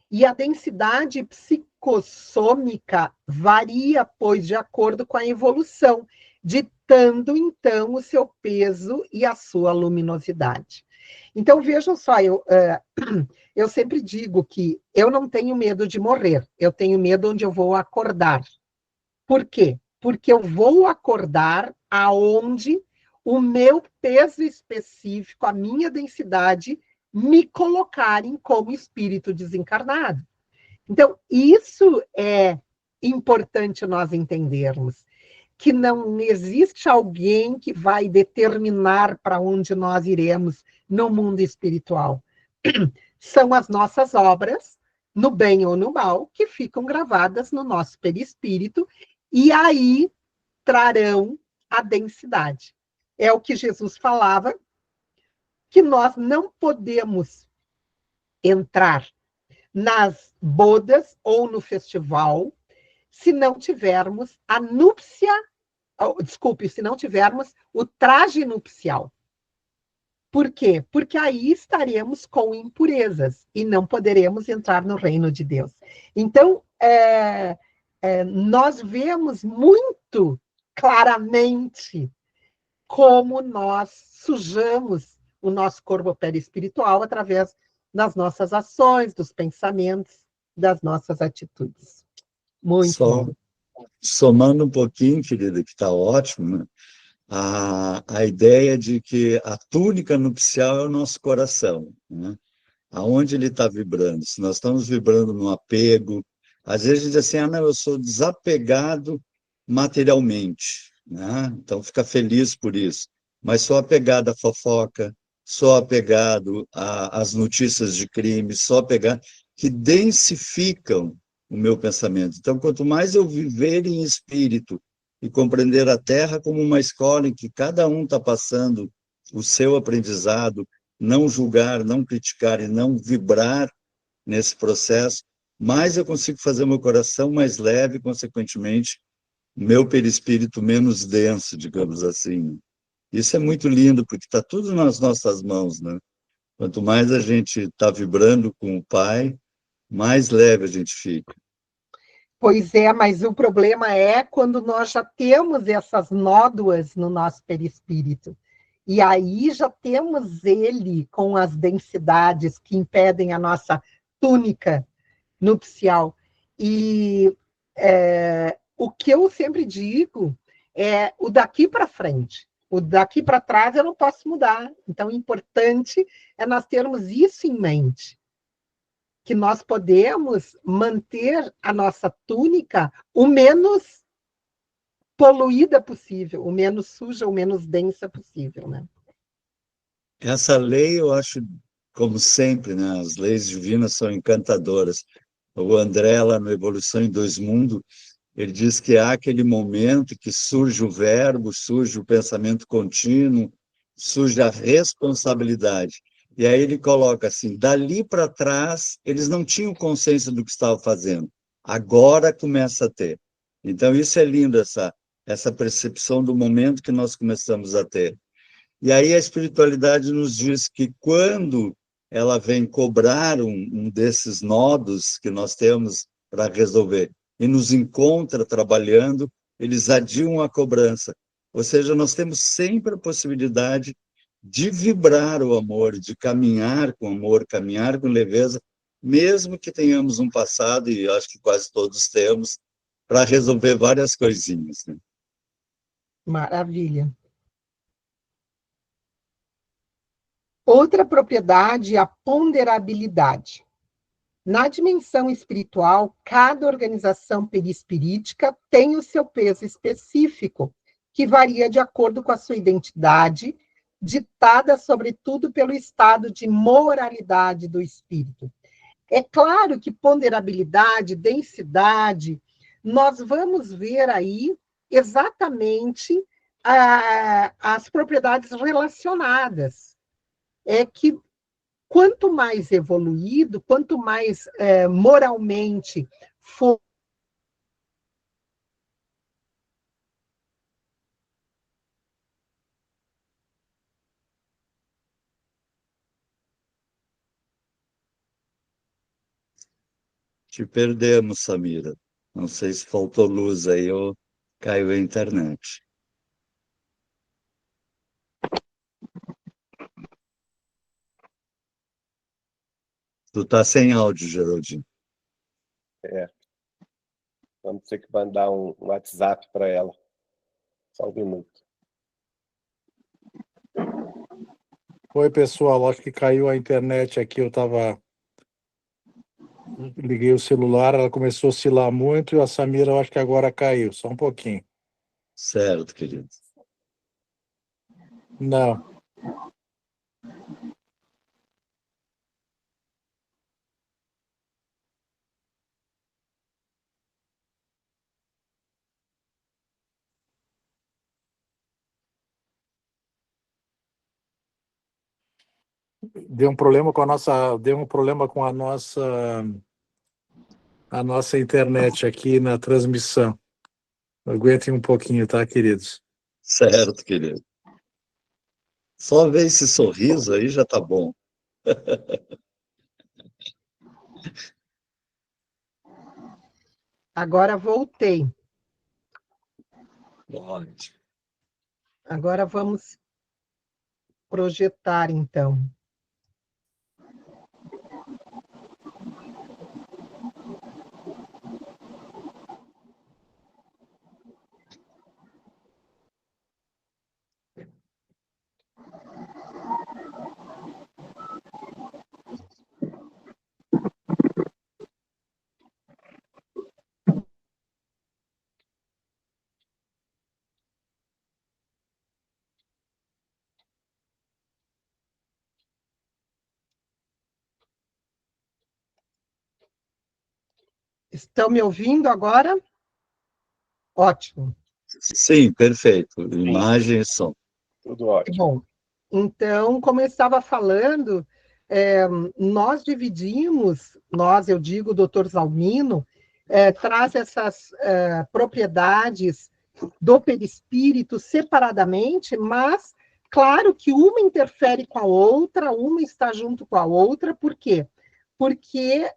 E a densidade psicossômica varia, pois, de acordo com a evolução, ditando, então, o seu peso e a sua luminosidade. Então, vejam só, eu sempre digo que eu não tenho medo de morrer, eu tenho medo onde eu vou acordar. Por quê? Porque eu vou acordar aonde o meu peso específico, a minha densidade, me colocarem como espírito desencarnado. Então, isso é importante nós entendermos, que não existe alguém que vai determinar para onde nós iremos no mundo espiritual. São as nossas obras, no bem ou no mal, que ficam gravadas no nosso perispírito, e aí trarão a densidade. É o que Jesus falava, que nós não podemos entrar nas bodas ou no festival se não tivermos a núpcia, se não tivermos o traje nupcial. Por quê? Porque aí estaremos com impurezas e não poderemos entrar no reino de Deus. Então, nós vemos muito claramente como nós sujamos o nosso corpo perispiritual através das nossas ações, dos pensamentos, das nossas atitudes. Muito bom. Somando um pouquinho, querida, que está ótimo, né? A ideia de que a túnica nupcial é o nosso coração, né? Aonde ele está vibrando. Se nós estamos vibrando no apego, às vezes diz assim, não, eu sou desapegado materialmente, né? Então fica feliz por isso. Mas sou apegado à fofoca, sou apegado às notícias de crime, sou apegado, que densificam o meu pensamento. Então, quanto mais eu viver em espírito e compreender a Terra como uma escola em que cada um está passando o seu aprendizado, não julgar, não criticar e não vibrar nesse processo, mais eu consigo fazer meu coração mais leve, consequentemente, meu perispírito menos denso, digamos assim. Isso é muito lindo, porque está tudo nas nossas mãos, né? Quanto mais a gente está vibrando com o Pai, mais leve a gente fica. Pois é, mas o problema é quando nós já temos essas nódoas no nosso perispírito. E aí já temos ele com as densidades que impedem a nossa túnica nupcial. E o que eu sempre digo é o daqui para frente. O daqui para trás eu não posso mudar. Então, o importante é nós termos isso em mente, que nós podemos manter a nossa túnica o menos poluída possível, o menos suja, o menos densa possível, né? Essa lei, eu acho, como sempre, né, as leis divinas são encantadoras. O André, lá no Evolução em Dois Mundos, ele diz que há aquele momento que surge o verbo, surge o pensamento contínuo, surge a responsabilidade. E aí ele coloca assim, dali para trás, eles não tinham consciência do que estavam fazendo. Agora começa a ter. Então, isso é lindo, essa percepção do momento que nós começamos a ter. E aí a espiritualidade nos diz que quando ela vem cobrar um desses nodos que nós temos para resolver e nos encontra trabalhando, eles adiam a cobrança. Ou seja, nós temos sempre a possibilidade de vibrar o amor, de caminhar com amor, caminhar com leveza, mesmo que tenhamos um passado, e acho que quase todos temos, para resolver várias coisinhas, né? Maravilha. Outra propriedade é a ponderabilidade. Na dimensão espiritual, cada organização perispirítica tem o seu peso específico, que varia de acordo com a sua identidade, ditada, sobretudo, pelo estado de moralidade do espírito. É claro que ponderabilidade, densidade, nós vamos ver aí exatamente as propriedades relacionadas. É que quanto mais evoluído, quanto mais moralmente for Te perdemos, Samira. Não sei se faltou luz aí ou caiu a internet. Tu tá sem áudio, Geraldinho. Vamos ter que mandar um WhatsApp para ela. Só um minuto. Oi, pessoal, acho que caiu a internet aqui, liguei o celular, ela começou a oscilar muito e a Samira, eu acho que agora caiu, só um pouquinho. Certo, querido. Não. Deu um problema com a nossa internet aqui na transmissão. Aguentem um pouquinho, tá, queridos? Certo, querido. Só ver esse sorriso aí já tá bom. Agora voltei. Ótimo. Agora vamos projetar, então. Estão me ouvindo agora? Ótimo. Sim, perfeito. Imagem e som. Tudo ótimo. Bom, então, como eu estava falando, nós dividimos, eu digo, o doutor Zalmino, traz essas propriedades do perispírito separadamente, mas, claro que uma interfere com a outra, uma está junto com a outra, por quê? Porque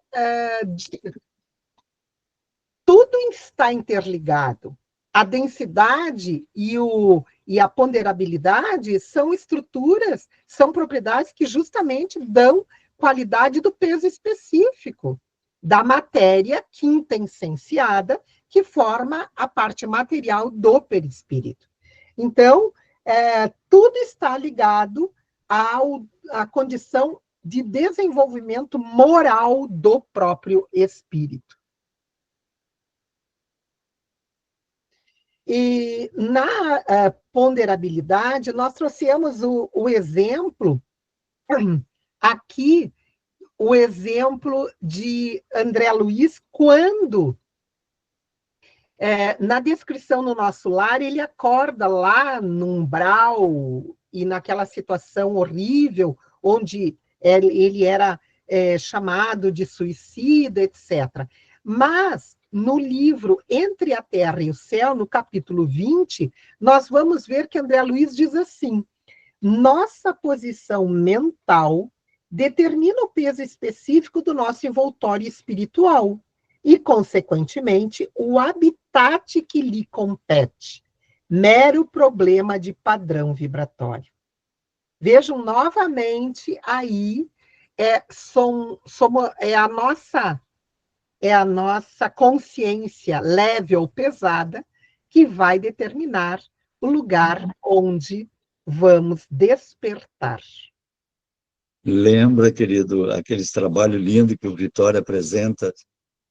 tudo está interligado. A densidade e a ponderabilidade são estruturas, são propriedades que justamente dão qualidade do peso específico da matéria quintessenciada, que forma a parte material do perispírito. Então, tudo está ligado à condição de desenvolvimento moral do próprio espírito. E na ponderabilidade, nós trouxemos o exemplo, aqui, o exemplo de André Luiz, quando, na descrição no nosso lar, ele acorda lá no umbral e naquela situação horrível, onde ele era chamado de suicida, etc. Mas, no livro Entre a Terra e o Céu, no capítulo 20, nós vamos ver que André Luiz diz assim: nossa posição mental determina o peso específico do nosso envoltório espiritual e, consequentemente, o habitat que lhe compete, mero problema de padrão vibratório. Vejam novamente aí, é a nossa consciência leve ou pesada que vai determinar o lugar onde vamos despertar. Lembra, querido, aqueles trabalhos lindos que o Vitória apresenta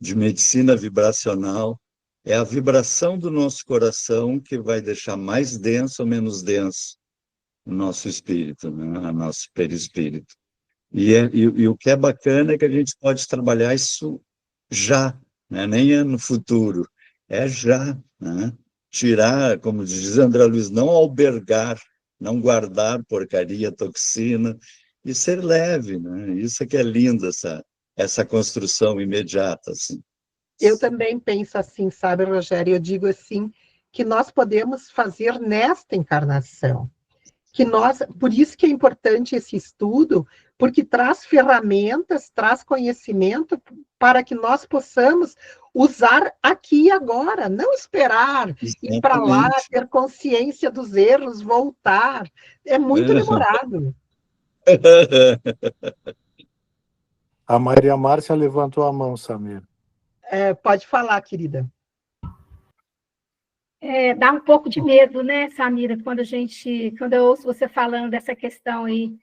de medicina vibracional? É a vibração do nosso coração que vai deixar mais denso ou menos denso o nosso espírito, né? O nosso perispírito. E o que é bacana é que a gente pode trabalhar isso já, né? Nem é no futuro, é já, né? Tirar, como diz André Luiz, não albergar, não guardar porcaria, toxina, e ser leve, né? Isso é que é lindo, essa construção imediata, assim. Eu também penso assim, sabe, Rogério? Eu digo assim, que nós podemos fazer nesta encarnação. Que nós, por isso que é importante esse estudo, porque traz ferramentas, traz conhecimento para que nós possamos usar aqui e agora, não esperar ir para lá, Exatamente. ter consciência dos erros, voltar. É muito demorado. A Maria Márcia levantou a mão, Samir. Pode falar, querida. Dá um pouco de medo, né, Samira, quando eu ouço você falando dessa questão aí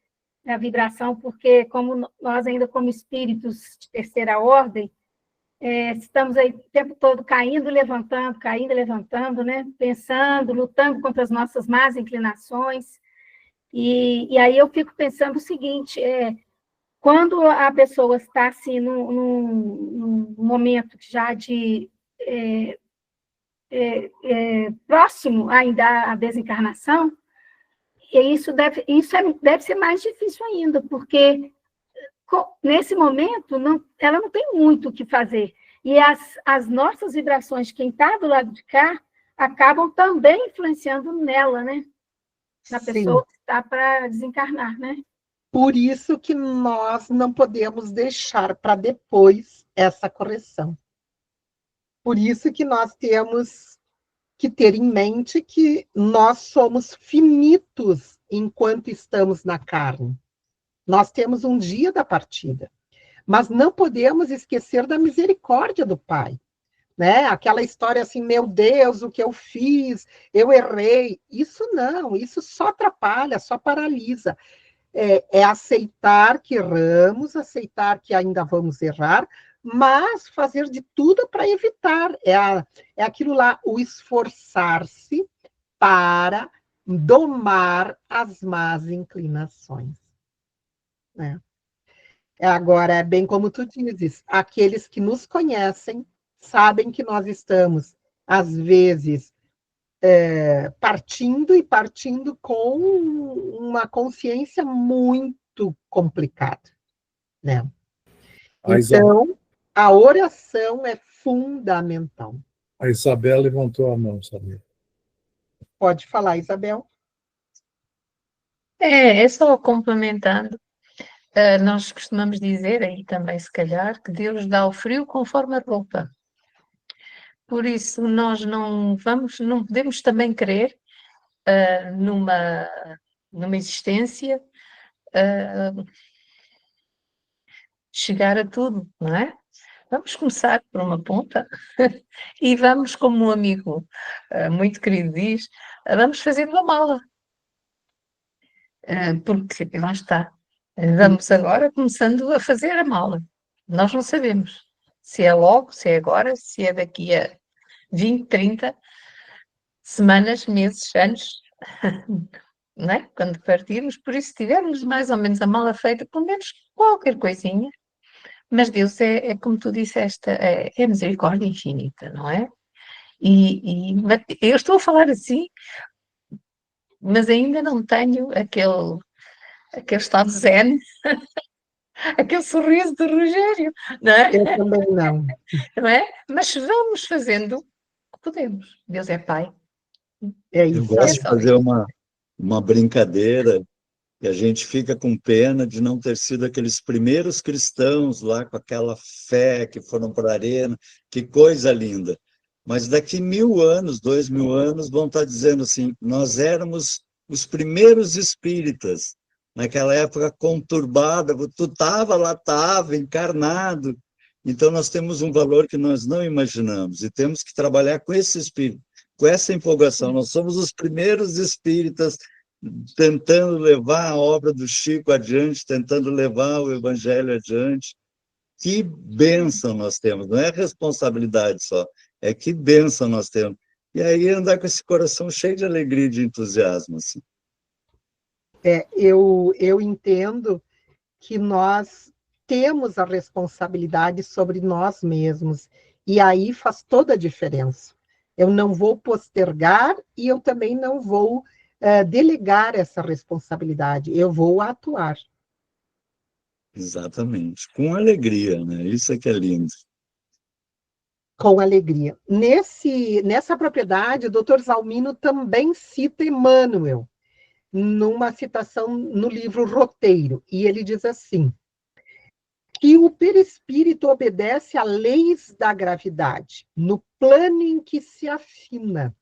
da vibração, porque como nós ainda como espíritos de terceira ordem, estamos aí o tempo todo caindo e levantando, né, pensando, lutando contra as nossas más inclinações, e aí eu fico pensando o seguinte, quando a pessoa está assim num momento já de próximo ainda à desencarnação, e isso deve ser mais difícil ainda, porque nesse momento ela não tem muito o que fazer. E as nossas vibrações, quem está do lado de cá, acabam também influenciando nela, né? Na pessoa que está para desencarnar, né? Por isso que nós não podemos deixar para depois essa correção. Por isso que nós temos que ter em mente que nós somos finitos enquanto estamos na carne. Nós temos um dia da partida, mas não podemos esquecer da misericórdia do Pai, né? Aquela história assim, meu Deus, o que eu fiz, eu errei. Isso não, isso só atrapalha, só paralisa. É aceitar que erramos, aceitar que ainda vamos errar, mas fazer de tudo para evitar. É aquilo lá, o esforçar-se para domar as más inclinações. Né? Agora, é bem como tu dizes, aqueles que nos conhecem sabem que nós estamos, às vezes, partindo com uma consciência muito complicada. Né? Então, a oração é fundamental. A Isabel levantou a mão, Samir. Pode falar, Isabel. Só complementando, nós costumamos dizer, aí também se calhar, que Deus dá o frio conforme a roupa. Por isso, nós não podemos também crer numa existência chegar a tudo, não é? Vamos começar por uma ponta e vamos, como um amigo muito querido diz, vamos fazendo a mala. Porque lá está. Vamos agora começando a fazer a mala. Nós não sabemos se é logo, se é agora, se é daqui a 20, 30 semanas, meses, anos, não é? Quando partirmos, por isso, se tivermos mais ou menos a mala feita, pelo menos qualquer coisinha. Mas Deus é como tu disseste, é misericórdia infinita, não é? E eu estou a falar assim, mas ainda não tenho aquele estado zen, aquele sorriso do Rogério, não é? Eu também não. Não é? Mas vamos fazendo o que podemos. Deus é Pai. É isso. Eu gosto de fazer uma brincadeira e a gente fica com pena de não ter sido aqueles primeiros cristãos lá com aquela fé que foram para a arena, que coisa linda. Mas daqui 1000 anos, 2000 anos, vão estar dizendo assim, nós éramos os primeiros espíritas, naquela época conturbada, tu estava lá, estava encarnado. Então nós temos um valor que nós não imaginamos e temos que trabalhar com esse espírito, com essa empolgação. Nós somos os primeiros espíritas tentando levar a obra do Chico adiante, tentando levar o Evangelho adiante. Que bênção nós temos, não é responsabilidade só, é que bênção nós temos. E aí andar com esse coração cheio de alegria e de entusiasmo. Assim. Eu entendo que nós temos a responsabilidade sobre nós mesmos, e aí faz toda a diferença. Eu não vou postergar e eu também não vou delegar essa responsabilidade, eu vou atuar. Exatamente, com alegria, né? Isso é que é lindo. Com alegria. Nessa propriedade, o Dr. Zalmino também cita Emmanuel, numa citação no livro Roteiro, e ele diz assim, que o perispírito obedece a leis da gravidade, no plano em que se afina,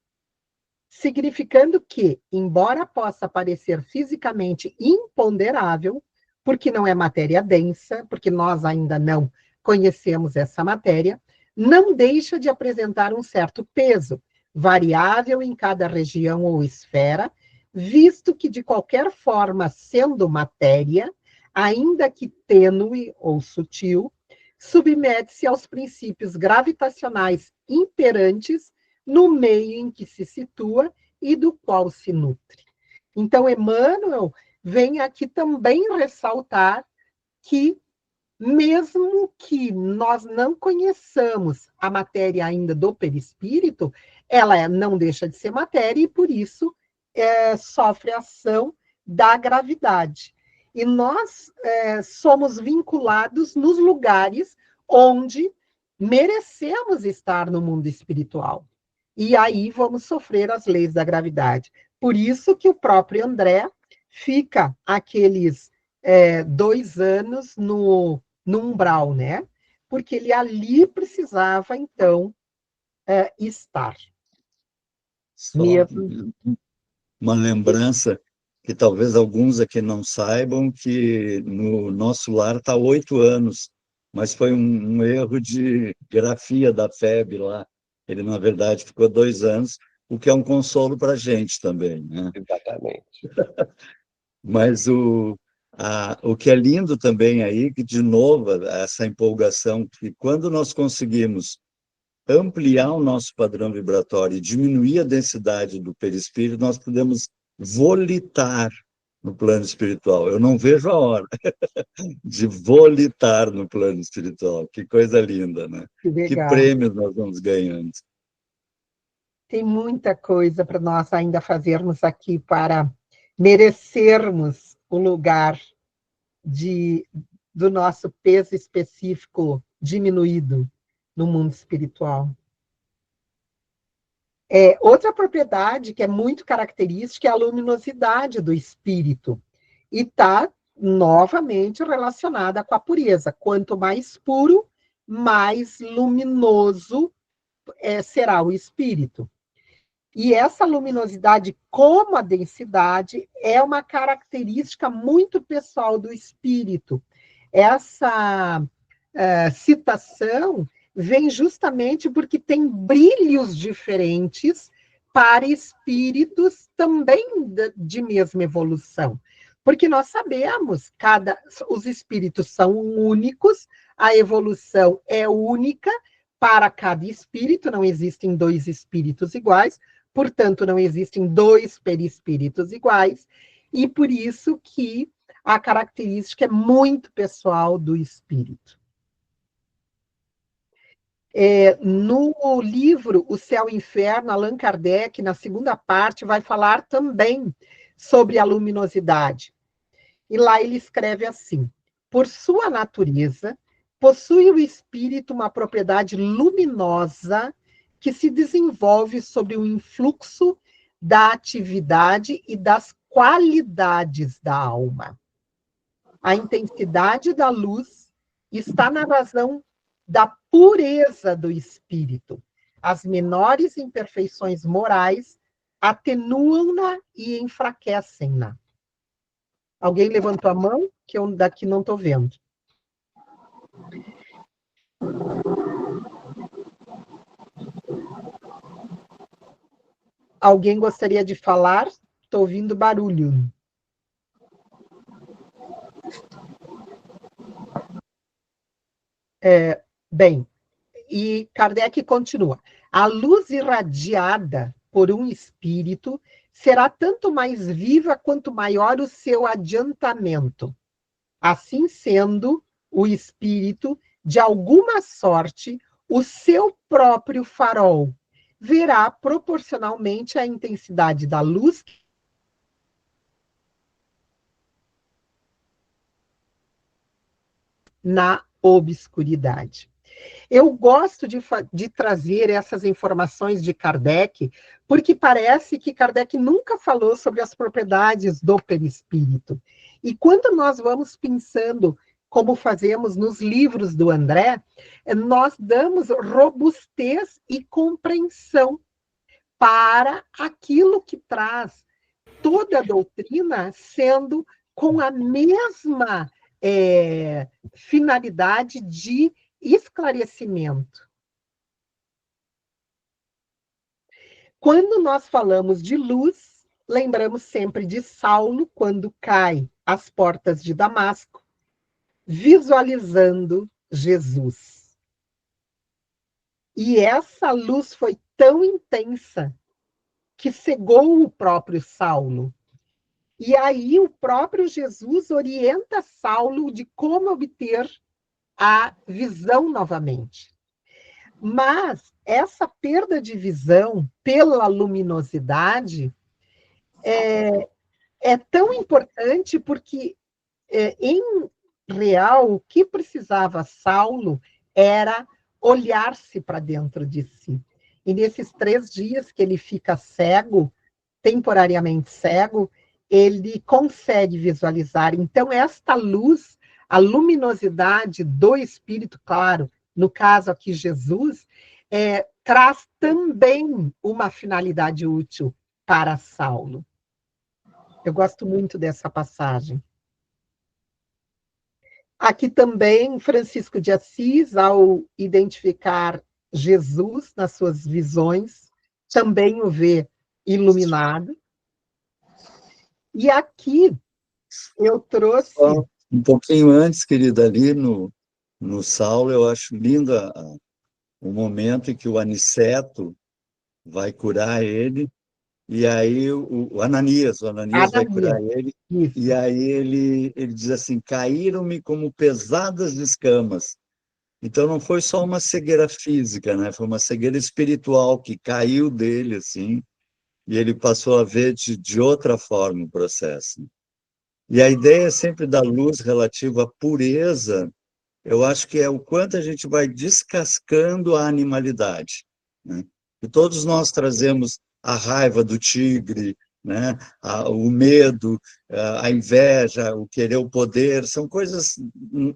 significando que, embora possa parecer fisicamente imponderável, porque não é matéria densa, porque nós ainda não conhecemos essa matéria, não deixa de apresentar um certo peso, variável em cada região ou esfera, visto que, de qualquer forma, sendo matéria, ainda que tênue ou sutil, submete-se aos princípios gravitacionais imperantes no meio em que se situa e do qual se nutre. Então, Emmanuel vem aqui também ressaltar que, mesmo que nós não conheçamos a matéria ainda do perispírito, ela não deixa de ser matéria e, por isso, sofre a ação da gravidade. E nós somos vinculados nos lugares onde merecemos estar no mundo espiritual. E aí vamos sofrer as leis da gravidade. Por isso que o próprio André fica aqueles 2 anos no umbral, né? Porque ele ali precisava, então, estar. Só Mesmo. uma lembrança que talvez alguns aqui não saibam, que no nosso lar está 8 anos, mas foi um erro de grafia da FEB lá. Ele, na verdade, ficou 2 anos, o que é um consolo para a gente também, né? Exatamente. Mas o que é lindo também aí, que, de novo, essa empolgação, que quando nós conseguimos ampliar o nosso padrão vibratório e diminuir a densidade do perispírito, nós podemos volitar no plano espiritual. Eu não vejo a hora de volitar no plano espiritual. Que coisa linda, né? Que legal. Que prêmios nós vamos ganhando. Tem muita coisa para nós ainda fazermos aqui para merecermos o lugar do nosso peso específico diminuído no mundo espiritual. Outra propriedade que é muito característica é a luminosidade do espírito, e está novamente relacionada com a pureza. Quanto mais puro, mais luminoso será o espírito. E essa luminosidade, como a densidade, é uma característica muito pessoal do espírito. Essa citação vem justamente porque tem brilhos diferentes para espíritos também de mesma evolução. Porque nós sabemos, os espíritos são únicos, a evolução é única para cada espírito, não existem 2 espíritos iguais, portanto, não existem 2 perispíritos iguais, e por isso que a característica é muito pessoal do espírito. No livro O Céu e o Inferno, Allan Kardec, na segunda parte, vai falar também sobre a luminosidade. E lá ele escreve assim: por sua natureza, possui o espírito uma propriedade luminosa que se desenvolve sob o influxo da atividade e das qualidades da alma. A intensidade da luz está na razão da pureza do espírito. As menores imperfeições morais atenuam-na e enfraquecem-na. Alguém levantou a mão? Que eu daqui não estou vendo. Alguém gostaria de falar Estou ouvindo barulho. Bem, e Kardec continua. A luz irradiada por um espírito será tanto mais viva quanto maior o seu adiantamento. Assim sendo, o espírito, de alguma sorte, o seu próprio farol, verá proporcionalmente à intensidade da luz na obscuridade. Eu gosto de trazer essas informações de Kardec, porque parece que Kardec nunca falou sobre as propriedades do perispírito. E quando nós vamos pensando, como fazemos nos livros do André, nós damos robustez e compreensão para aquilo que traz toda a doutrina sendo com a mesma finalidade de esclarecimento. Quando nós falamos de luz, lembramos sempre de Saulo, quando cai às portas de Damasco, visualizando Jesus. E essa luz foi tão intensa que cegou o próprio Saulo. E aí o próprio Jesus orienta Saulo de como obter a visão novamente. Mas essa perda de visão pela luminosidade é tão importante porque, em real, o que precisava Saulo era olhar-se para dentro de si. E nesses 3 dias que ele fica cego, temporariamente cego, ele consegue visualizar. Então, esta luz, a luminosidade do Espírito, claro, no caso aqui Jesus, traz também uma finalidade útil para Saulo. Eu gosto muito dessa passagem. Aqui também, Francisco de Assis, ao identificar Jesus nas suas visões, também o vê iluminado. E aqui eu trouxe... Um pouquinho antes, querida, ali no Saulo, eu acho lindo o momento em que o Aniceto vai curar ele, e aí o Ananias vai curar ele, Isso. e aí ele diz assim, caíram-me como pesadas escamas. Então não foi só uma cegueira física, né? Foi uma cegueira espiritual que caiu dele, assim, e ele passou a ver de outra forma o processo. E a ideia sempre da luz relativa à pureza, eu acho que é o quanto a gente vai descascando a animalidade, né? E todos nós trazemos a raiva do tigre, né? O medo, a inveja, o querer o poder, são coisas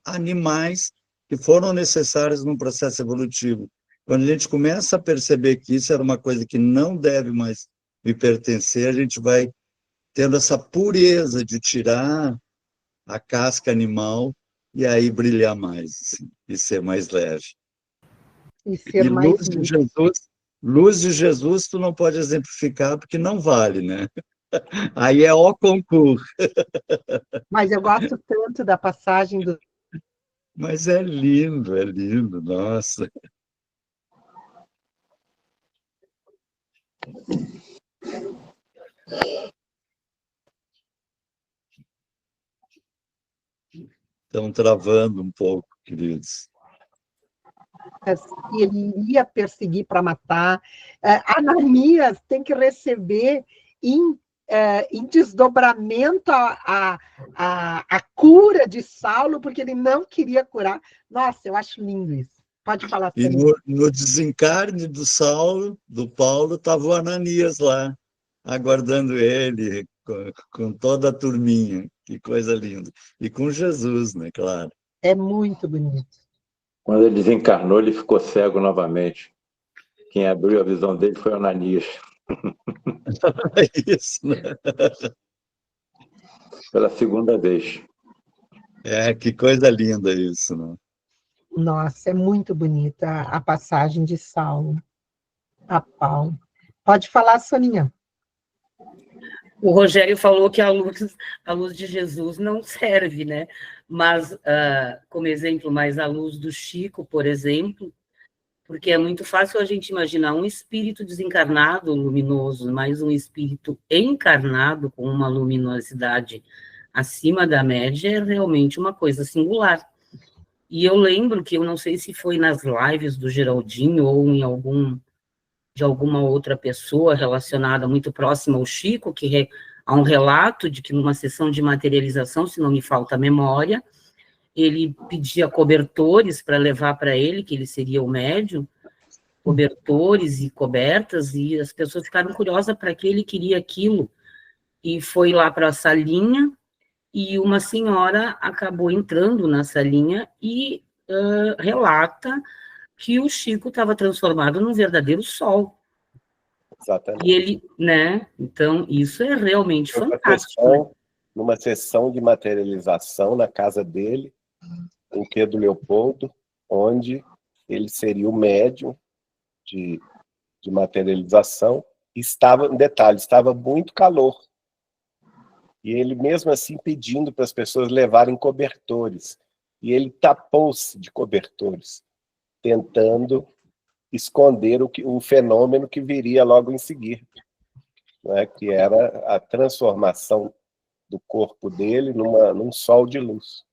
animais que foram necessárias num processo evolutivo. Quando a gente começa a perceber que isso era uma coisa que não deve mais me pertencer, a gente vai tendo essa pureza de tirar a casca animal e aí brilhar mais, assim, e ser mais leve. E ser mais luz de Jesus tu não pode exemplificar porque não vale, né? Aí é o concurso. Mas eu gosto tanto da passagem do... Mas é lindo, nossa. Estão travando um pouco, queridos. Que ele iria perseguir para matar. Ananias tem que receber em desdobramento a cura de Saulo, porque ele não queria curar. Nossa, eu acho lindo isso. Pode falar. E no desencarne do Saulo, do Paulo, estava o Ananias lá, aguardando ele, com toda a turminha. Que coisa linda. E com Jesus, né, claro. É muito bonito. Quando ele desencarnou, ele ficou cego novamente. Quem abriu a visão dele foi o Ananias. Isso, né? Pela segunda vez. Que coisa linda isso, né? Nossa, é muito bonita a passagem de Saulo a Paulo. Pode falar, Soninha. O Rogério falou que a luz de Jesus não serve, né? Mas, como exemplo, mais a luz do Chico, por exemplo, porque é muito fácil a gente imaginar um espírito desencarnado luminoso, mas um espírito encarnado com uma luminosidade acima da média é realmente uma coisa singular. E eu lembro que, eu não sei se foi nas lives do Geraldinho ou em de alguma outra pessoa relacionada muito próxima ao Chico, que há um relato de que numa sessão de materialização, se não me falta a memória, ele pedia cobertores para levar para ele, que ele seria o médium, cobertores e cobertas, e as pessoas ficaram curiosas para que ele queria aquilo, e foi lá para a salinha, e uma senhora acabou entrando na salinha e relata que o Chico estava transformado num verdadeiro sol. Exatamente. E ele, né? Então, isso é realmente fantástico. Numa sessão de materialização na casa dele, em Pedro Leopoldo, onde ele seria o médium de materialização. Estava, um detalhe, estava muito calor. E ele, mesmo assim, pedindo para as pessoas levarem cobertores. E ele tapou-se de cobertores, tentando esconder o fenômeno que viria logo em seguida, né? Que era a transformação do corpo dele num sol de luz.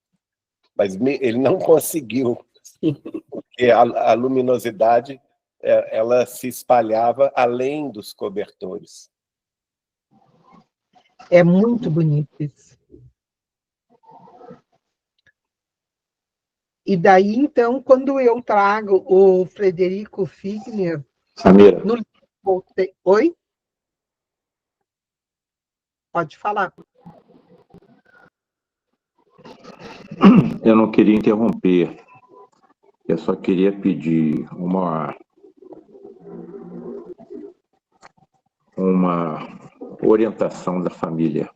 Mas ele não conseguiu, porque a luminosidade ela se espalhava além dos cobertores. É muito bonito isso. E daí, então, quando eu trago o Frederico Figner... Samira. Oi? Pode falar. Eu não queria interromper. Eu só queria pedir uma orientação da família.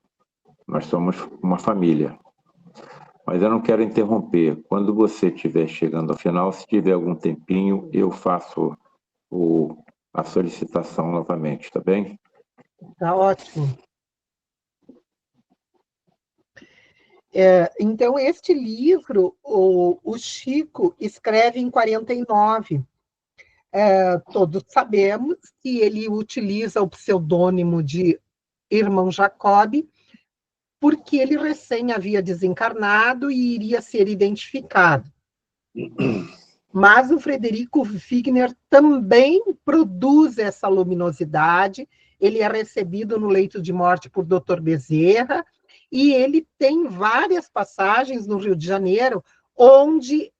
Nós somos uma família. Mas eu não quero interromper. Quando você estiver chegando ao final, se tiver algum tempinho, eu faço a solicitação novamente, tá bem? Tá ótimo. Então, este livro, o Chico escreve em 49. Todos sabemos que ele utiliza o pseudônimo de Irmão Jacob, porque ele recém havia desencarnado e iria ser identificado. Mas o Frederico Figner também produz essa luminosidade, ele é recebido no leito de morte por Dr. Bezerra, e ele tem várias passagens no Rio de Janeiro onde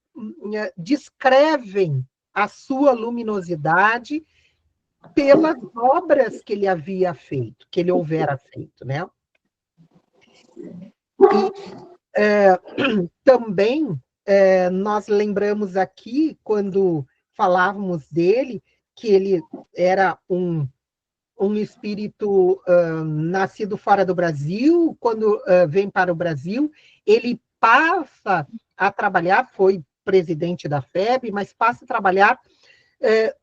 descrevem a sua luminosidade pelas obras que ele havia feito, que ele houvera feito, né? E também nós lembramos aqui, quando falávamos dele, que ele era um espírito nascido fora do Brasil. Quando vem para o Brasil, ele passa a trabalhar, foi presidente da FEB, mas passa a trabalhar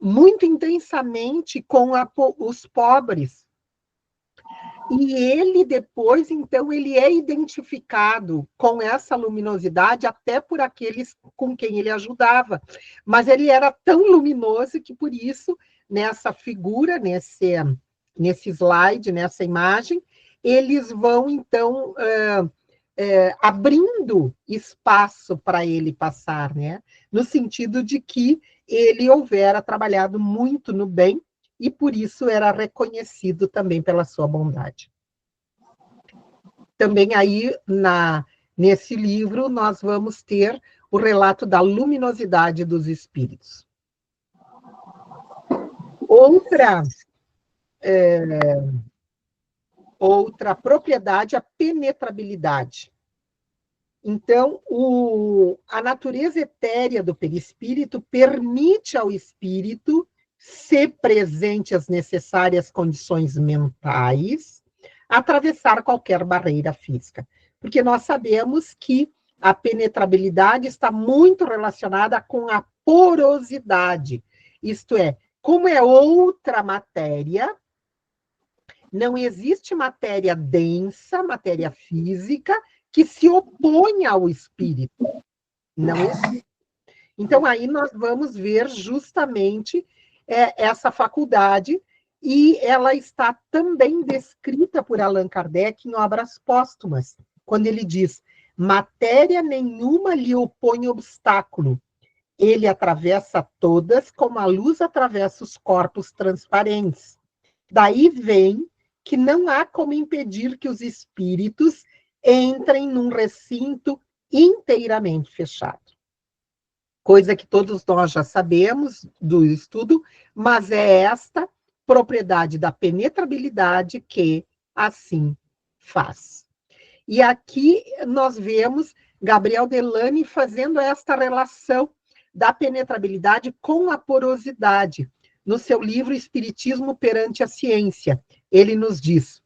muito intensamente com os pobres. E ele depois, então, ele é identificado com essa luminosidade até por aqueles com quem ele ajudava. Mas ele era tão luminoso que, por isso, nessa figura, nesse slide, nessa imagem, eles vão, então, abrindo espaço para ele passar, né? No sentido de que ele houvera trabalhado muito no bem, e por isso era reconhecido também pela sua bondade. Também aí, nesse livro, nós vamos ter o relato da luminosidade dos espíritos. Outra propriedade, a penetrabilidade. Então, a natureza etérea do perispírito permite ao espírito ser presente às necessárias condições mentais, atravessar qualquer barreira física. Porque nós sabemos que a penetrabilidade está muito relacionada com a porosidade. Isto é, como é outra matéria, Não existe matéria densa, matéria física, que se opõe ao espírito. Não existe. Então, aí nós vamos ver justamente essa faculdade, e ela está também descrita por Allan Kardec em Obras Póstumas, quando ele diz: matéria nenhuma lhe opõe obstáculo. Ele atravessa todas como a luz atravessa os corpos transparentes. Daí vem que não há como impedir que os espíritos entrem num recinto inteiramente fechado. Coisa que todos nós já sabemos do estudo, mas é esta propriedade da penetrabilidade que assim faz. E aqui nós vemos Gabriel Delany fazendo esta relação da penetrabilidade com a porosidade. No seu livro Espiritismo perante a Ciência, ele nos diz: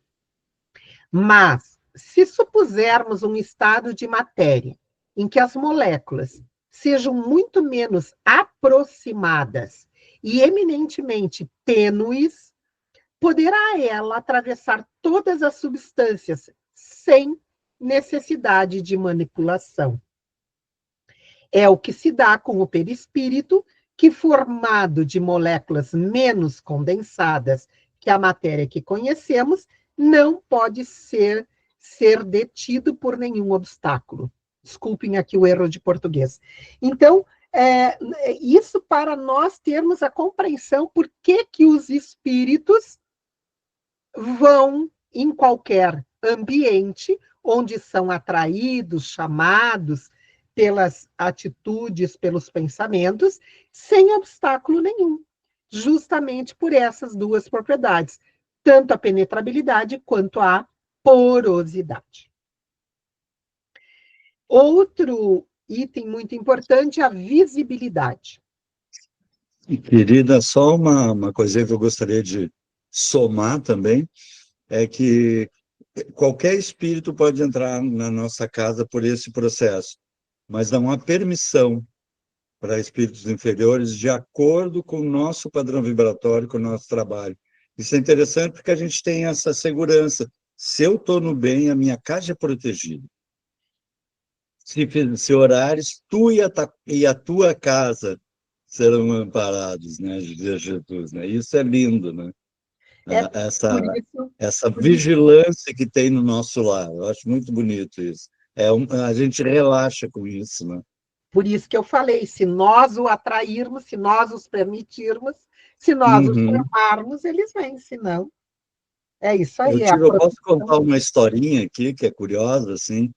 mas, se supusermos um estado de matéria em que as moléculas sejam muito menos aproximadas e eminentemente tênues, poderá ela atravessar todas as substâncias sem necessidade de manipulação. É o que se dá com o perispírito, que, formado de moléculas menos condensadas que a matéria que conhecemos, não pode ser detido por nenhum obstáculo. Desculpem aqui o erro de português. Então, isso para nós termos a compreensão por que os espíritos vão em qualquer ambiente onde são atraídos, chamados pelas atitudes, pelos pensamentos, sem obstáculo nenhum, justamente por essas duas propriedades, tanto a penetrabilidade quanto a porosidade. Outro item muito importante é a visibilidade. Querida, só uma coisinha que eu gostaria de somar também, é que qualquer espírito pode entrar na nossa casa por esse processo, mas não há permissão para espíritos inferiores de acordo com o nosso padrão vibratório, com o nosso trabalho. Isso é interessante porque a gente tem essa segurança. Se eu estou no bem, a minha casa é protegida. Se orares, tu e a tua casa serão amparados, né, Jesus, né? Isso é lindo, né? Essa vigilância que tem no nosso lar. Eu acho muito bonito isso. A gente relaxa com isso, né? Por isso que eu falei, se nós o atrairmos, se nós os permitirmos, se nós os chamarmos, eles vêm, se não. É isso aí. Eu posso contar uma historinha aqui, que é curiosa, assim.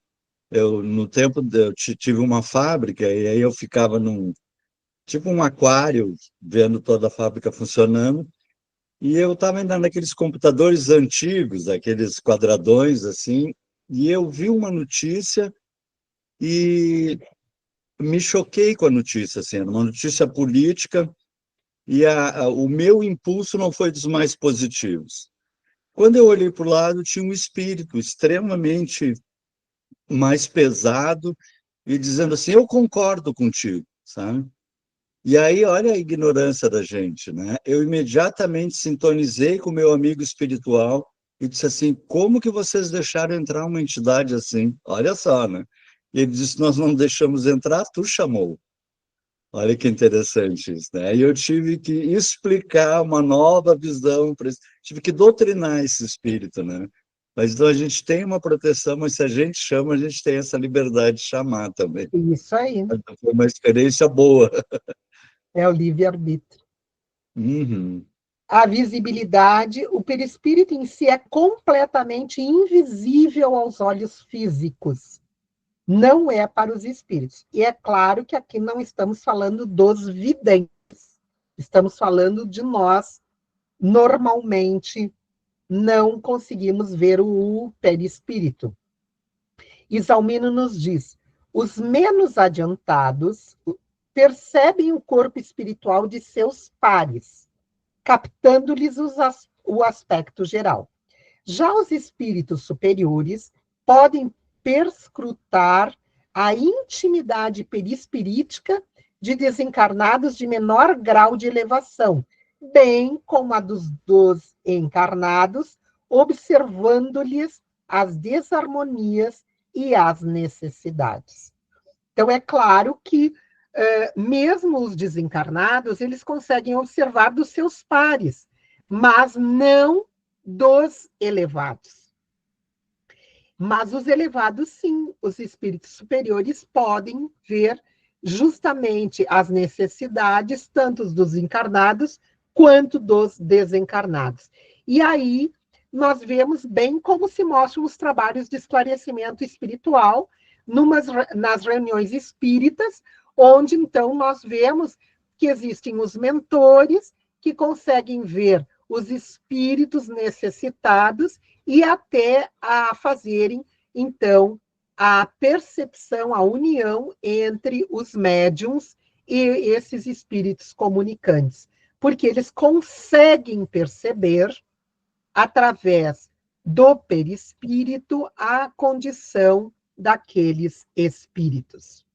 No tempo, eu tive uma fábrica, e aí eu ficava tipo um aquário, vendo toda a fábrica funcionando, e eu estava ainda naqueles computadores antigos, aqueles quadradões, assim, e eu vi uma notícia e me choquei com a notícia, assim, uma notícia política, e o meu impulso não foi dos mais positivos. Quando eu olhei para o lado, tinha um espírito extremamente mais pesado e dizendo assim, eu concordo contigo, sabe? E aí, olha a ignorância da gente, né? Eu imediatamente sintonizei com o meu amigo espiritual e disse assim, como que vocês deixaram entrar uma entidade assim? Olha só, né? E ele disse, nós não deixamos entrar, tu chamou. Olha que interessante isso, né? E eu tive que explicar uma nova visão, tive que doutrinar esse espírito, né? Mas então a gente tem uma proteção, mas se a gente chama, a gente tem essa liberdade de chamar também. Isso aí. Foi uma experiência boa. É o livre-arbítrio. A visibilidade, o perispírito em si é completamente invisível aos olhos físicos. Não é para os espíritos. E é claro que aqui não estamos falando dos videntes. Estamos falando de nós, normalmente, não conseguimos ver o perispírito. Isalmino nos diz, os menos adiantados percebem o corpo espiritual de seus pares, captando-lhes o aspecto geral. Já os espíritos superiores podem perscrutar a intimidade perispirítica de desencarnados de menor grau de elevação, bem como a dos encarnados observando-lhes as desarmonias e as necessidades. Então, é claro que, mesmo os desencarnados, eles conseguem observar dos seus pares, mas não dos elevados. Mas os elevados, sim, os espíritos superiores podem ver justamente as necessidades, tanto dos encarnados quanto dos desencarnados. E aí nós vemos bem como se mostram os trabalhos de esclarecimento espiritual nas reuniões espíritas, onde então nós vemos que existem os mentores que conseguem ver os espíritos necessitados e até a fazerem, então, a percepção, a união entre os médiums e esses espíritos comunicantes, porque eles conseguem perceber, através do perispírito, a condição daqueles espíritos.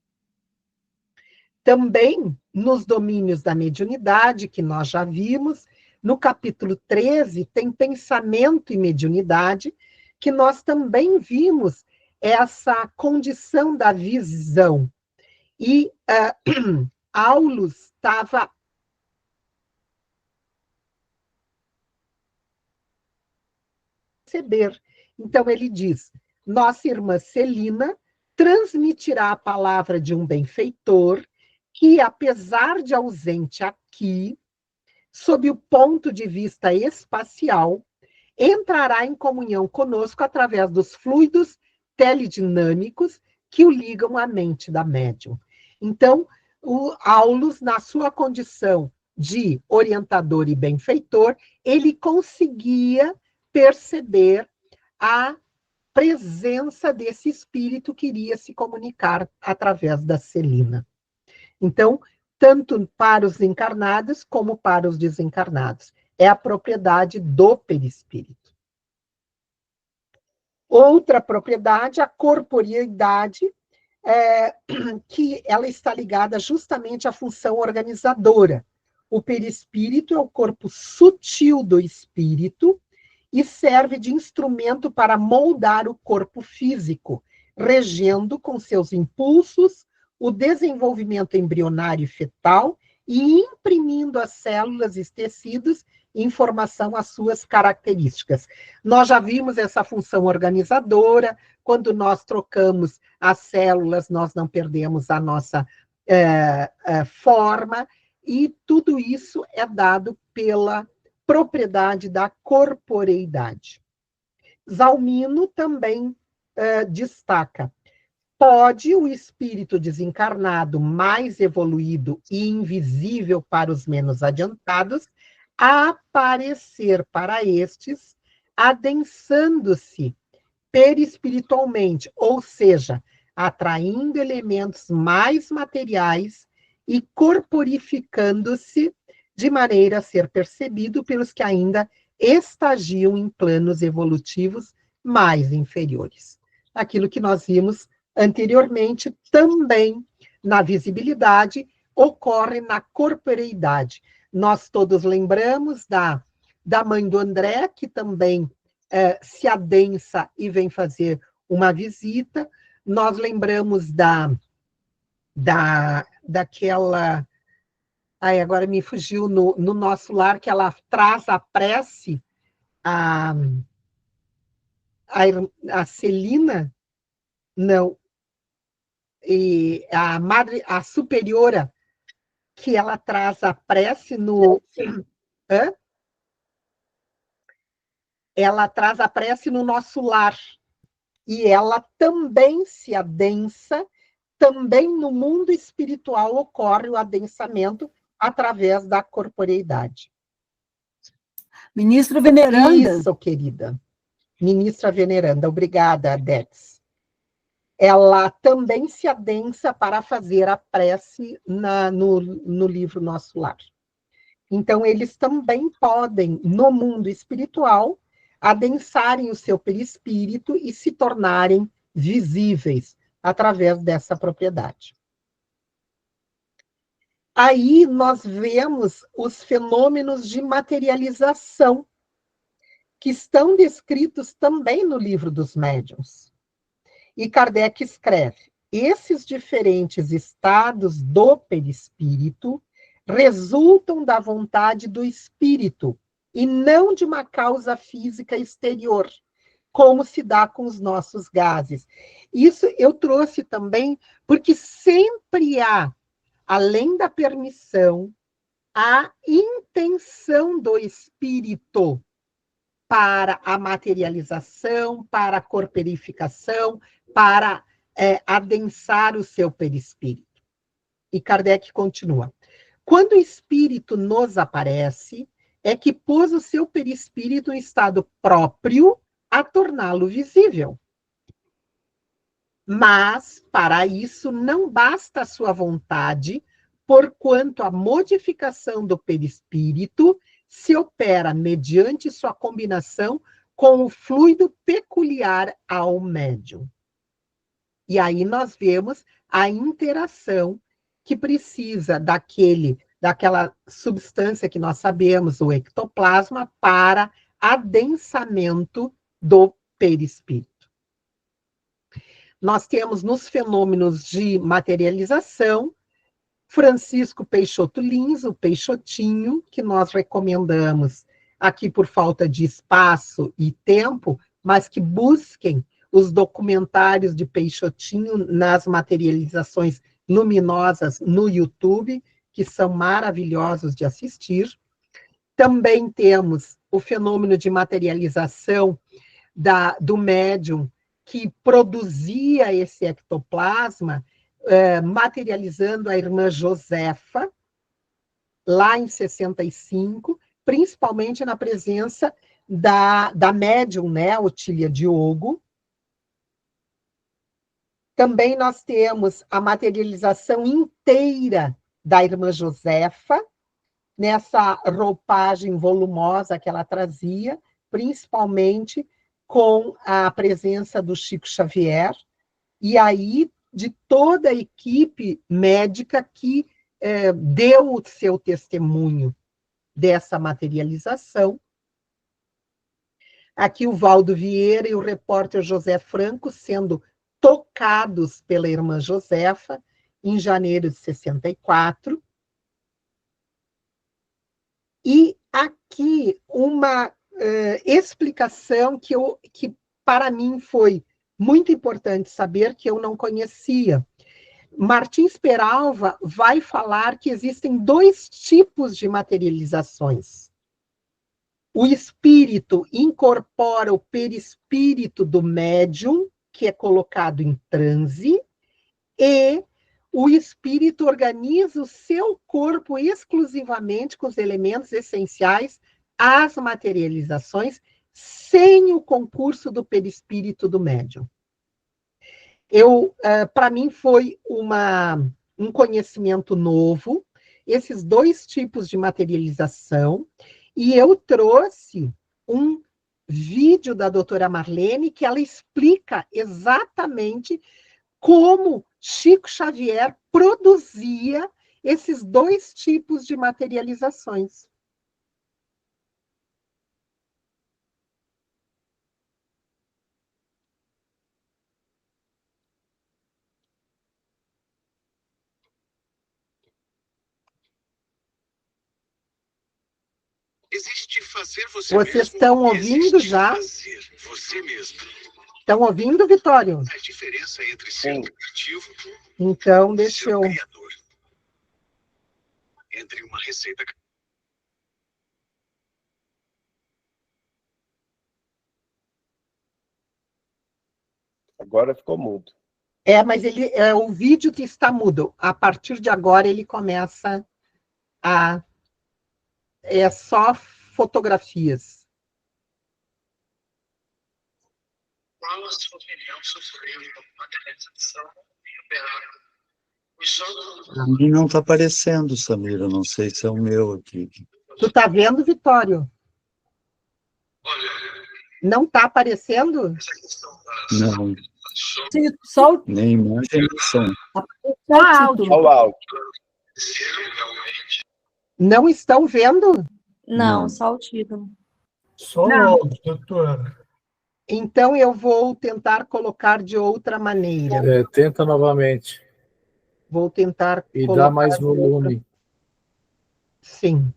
Também, nos domínios da mediunidade, que nós já vimos, no capítulo 13, tem pensamento e mediunidade, que nós também vimos essa condição da visão. E Aulus estava perceber. Então, ele diz, nossa irmã Celina transmitirá a palavra de um benfeitor que, apesar de ausente aqui, sob o ponto de vista espacial, entrará em comunhão conosco através dos fluidos teledinâmicos que o ligam à mente da médium. Então, o Aulus, na sua condição de orientador e benfeitor, ele conseguia perceber a presença desse espírito que iria se comunicar através da Celina. Então, tanto para os encarnados como para os desencarnados. É a propriedade do perispírito. Outra propriedade, a corporeidade, que ela está ligada justamente à função organizadora. O perispírito é o corpo sutil do espírito e serve de instrumento para moldar o corpo físico, regendo com seus impulsos o desenvolvimento embrionário e fetal e imprimindo às células e tecidos informação às suas características. Nós já vimos essa função organizadora, quando nós trocamos as células, nós não perdemos a nossa forma, e tudo isso é dado pela propriedade da corporeidade. Zalmino também destaca: pode o espírito desencarnado mais evoluído e invisível para os menos adiantados aparecer para estes, adensando-se perispiritualmente, ou seja, atraindo elementos mais materiais e corporificando-se de maneira a ser percebido pelos que ainda estagiam em planos evolutivos mais inferiores. Aquilo que nós vimos anteriormente, também na visibilidade, ocorre na corporeidade. Nós todos lembramos da mãe do André, que também se adensa e vem fazer uma visita. Nós lembramos daquela... Ai, agora me fugiu no nosso lar, que ela traz a prece, a Celina, não, e a superiora, que ela traz a prece no... Hã? Ela traz a prece no nosso lar, e ela também se adensa, também no mundo espiritual ocorre o adensamento através da corporeidade. Ministra Veneranda. Isso, querida. Ministra Veneranda, obrigada, Dex. Ela também se adensa para fazer a prece no livro Nosso Lar. Então, eles também podem, no mundo espiritual, adensarem o seu perispírito e se tornarem visíveis através dessa propriedade. Aí nós vemos os fenômenos de materialização, que estão descritos também no Livro dos Médiuns. E Kardec escreve: esses diferentes estados do perispírito resultam da vontade do espírito e não de uma causa física exterior, como se dá com os nossos gases. Isso eu trouxe também porque sempre há, além da permissão, a intenção do espírito para a materialização, para a corporificação, para adensar o seu perispírito. E Kardec continua: quando o espírito nos aparece, é que pôs o seu perispírito em estado próprio a torná-lo visível. Mas, para isso, não basta a sua vontade, porquanto a modificação do perispírito se opera mediante sua combinação com o fluido peculiar ao médium. E aí nós vemos a interação que precisa daquela substância que nós sabemos, o ectoplasma, para adensamento do perispírito. Nós temos nos fenômenos de materialização Francisco Peixoto Lins, o Peixotinho, que nós recomendamos aqui por falta de espaço e tempo, mas que busquem os documentários de Peixotinho nas materializações luminosas no YouTube, que são maravilhosos de assistir. Também temos o fenômeno de materialização do médium que produzia esse ectoplasma, materializando a irmã Josefa, lá em 65, principalmente na presença da médium, né, Otília Diogo. Também nós temos a materialização inteira da irmã Josefa, nessa roupagem volumosa que ela trazia, principalmente com a presença do Chico Xavier, e aí de toda a equipe médica que deu o seu testemunho dessa materialização. Aqui o Valdo Vieira e o repórter José Franco sendo tocados pela irmã Josefa em janeiro de 64. E aqui uma explicação que para mim foi muito importante saber, que eu não conhecia. Martins Peralva vai falar que existem 2 tipos de materializações. O espírito incorpora o perispírito do médium, que é colocado em transe, e o espírito organiza o seu corpo exclusivamente com os elementos essenciais às materializações, sem o concurso do perispírito do médium. Para mim foi um conhecimento novo, esses 2 tipos de materialização, e eu trouxe um vídeo da doutora Marlene, que ela explica exatamente como Chico Xavier produzia esses 2 tipos de materializações. Existe fazer Vocês estão ouvindo já? Você mesmo. Estão ouvindo, Vitório? A diferença entre ser criativo então, e deixa ser eu... criador. Entre uma receita... Agora ficou mudo. Mas o vídeo que está mudo. A partir de agora ele começa a... É só fotografias. Qual a sua opinião sobre a materialização e A mim não está aparecendo, Samira. Não sei se é o meu aqui. Tu está vendo, Vitório? Olha, não está aparecendo? essa questão Não. Só Nem imagem, nem som. o áudio. Olha o áudio. realmente Não estão vendo? Não, só o título. Só Não. logo, doutora. Então, eu vou tentar colocar de outra maneira. Tenta novamente. Vou tentar E colocar dá mais de outra- volume. Sim.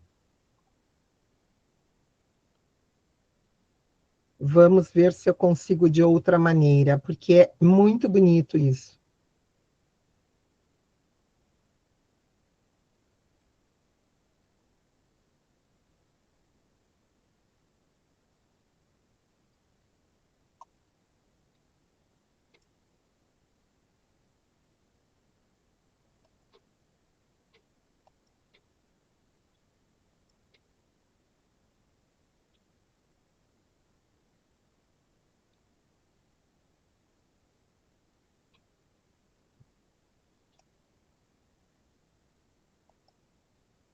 Vamos ver se eu consigo de outra maneira, porque é muito bonito isso.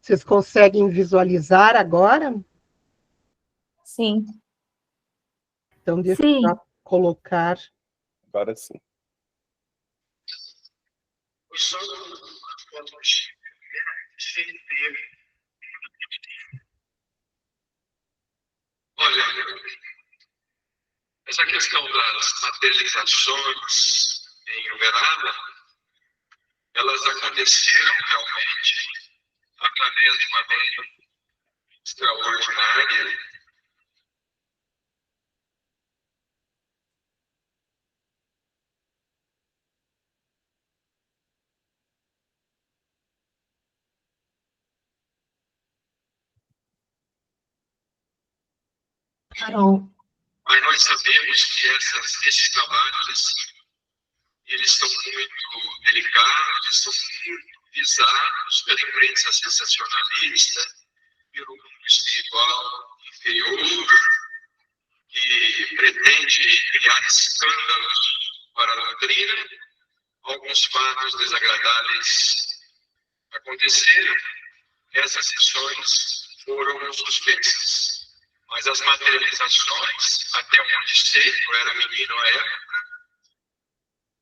Vocês conseguem visualizar agora? Sim. Então, deixa eu só colocar. Agora sim. Só fotos defender. Olha, essa questão das materializações em Uberaba, elas aconteceram realmente através de uma médium extraordinária. Carol. Mas nós sabemos que esses trabalhos, assim, eles são muito delicados, eles são muito visados pela imprensa sensacionalista, pelo mundo espiritual inferior, que pretende criar escândalos para a doutrina. Alguns fatos desagradáveis aconteceram, essas sessões foram suspensas. Mas as materializações, até onde sei, eu era menino à época,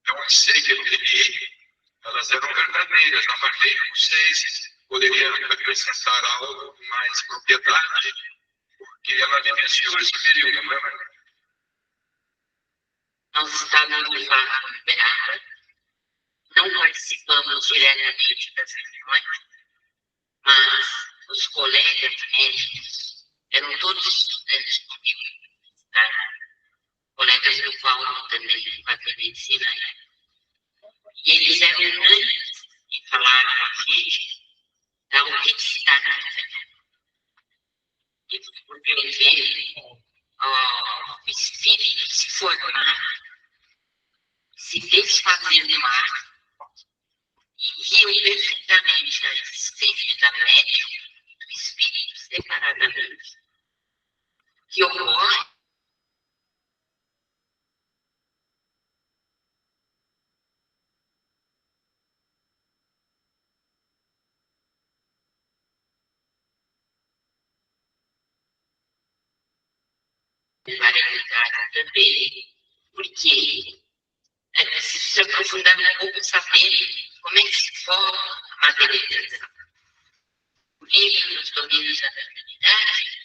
até onde sei que eu peguei, elas eram verdadeiras. Na partir de vocês poderiam acrescentar algo com mais propriedade, porque ela vivenciou esse período, não é? Nós estávamos lá no Uberaba, não participamos diretamente das reuniões, mas os colegas médicos eram todos estudantes comigo na universidade, colegas do Paulo também, que fazia medicina, e eles eram unânimes em falar com a gente da autenticidade da fé. E porque eu vejo o espírito se formar, se desfazer no ar, e viam perfeitamente a existência da médium e do espírito separadamente. Que ocorre variedade também, porque é preciso se aprofundar um pouco saber como é que se forma a materialização. O livro dos domínios da fraternidade,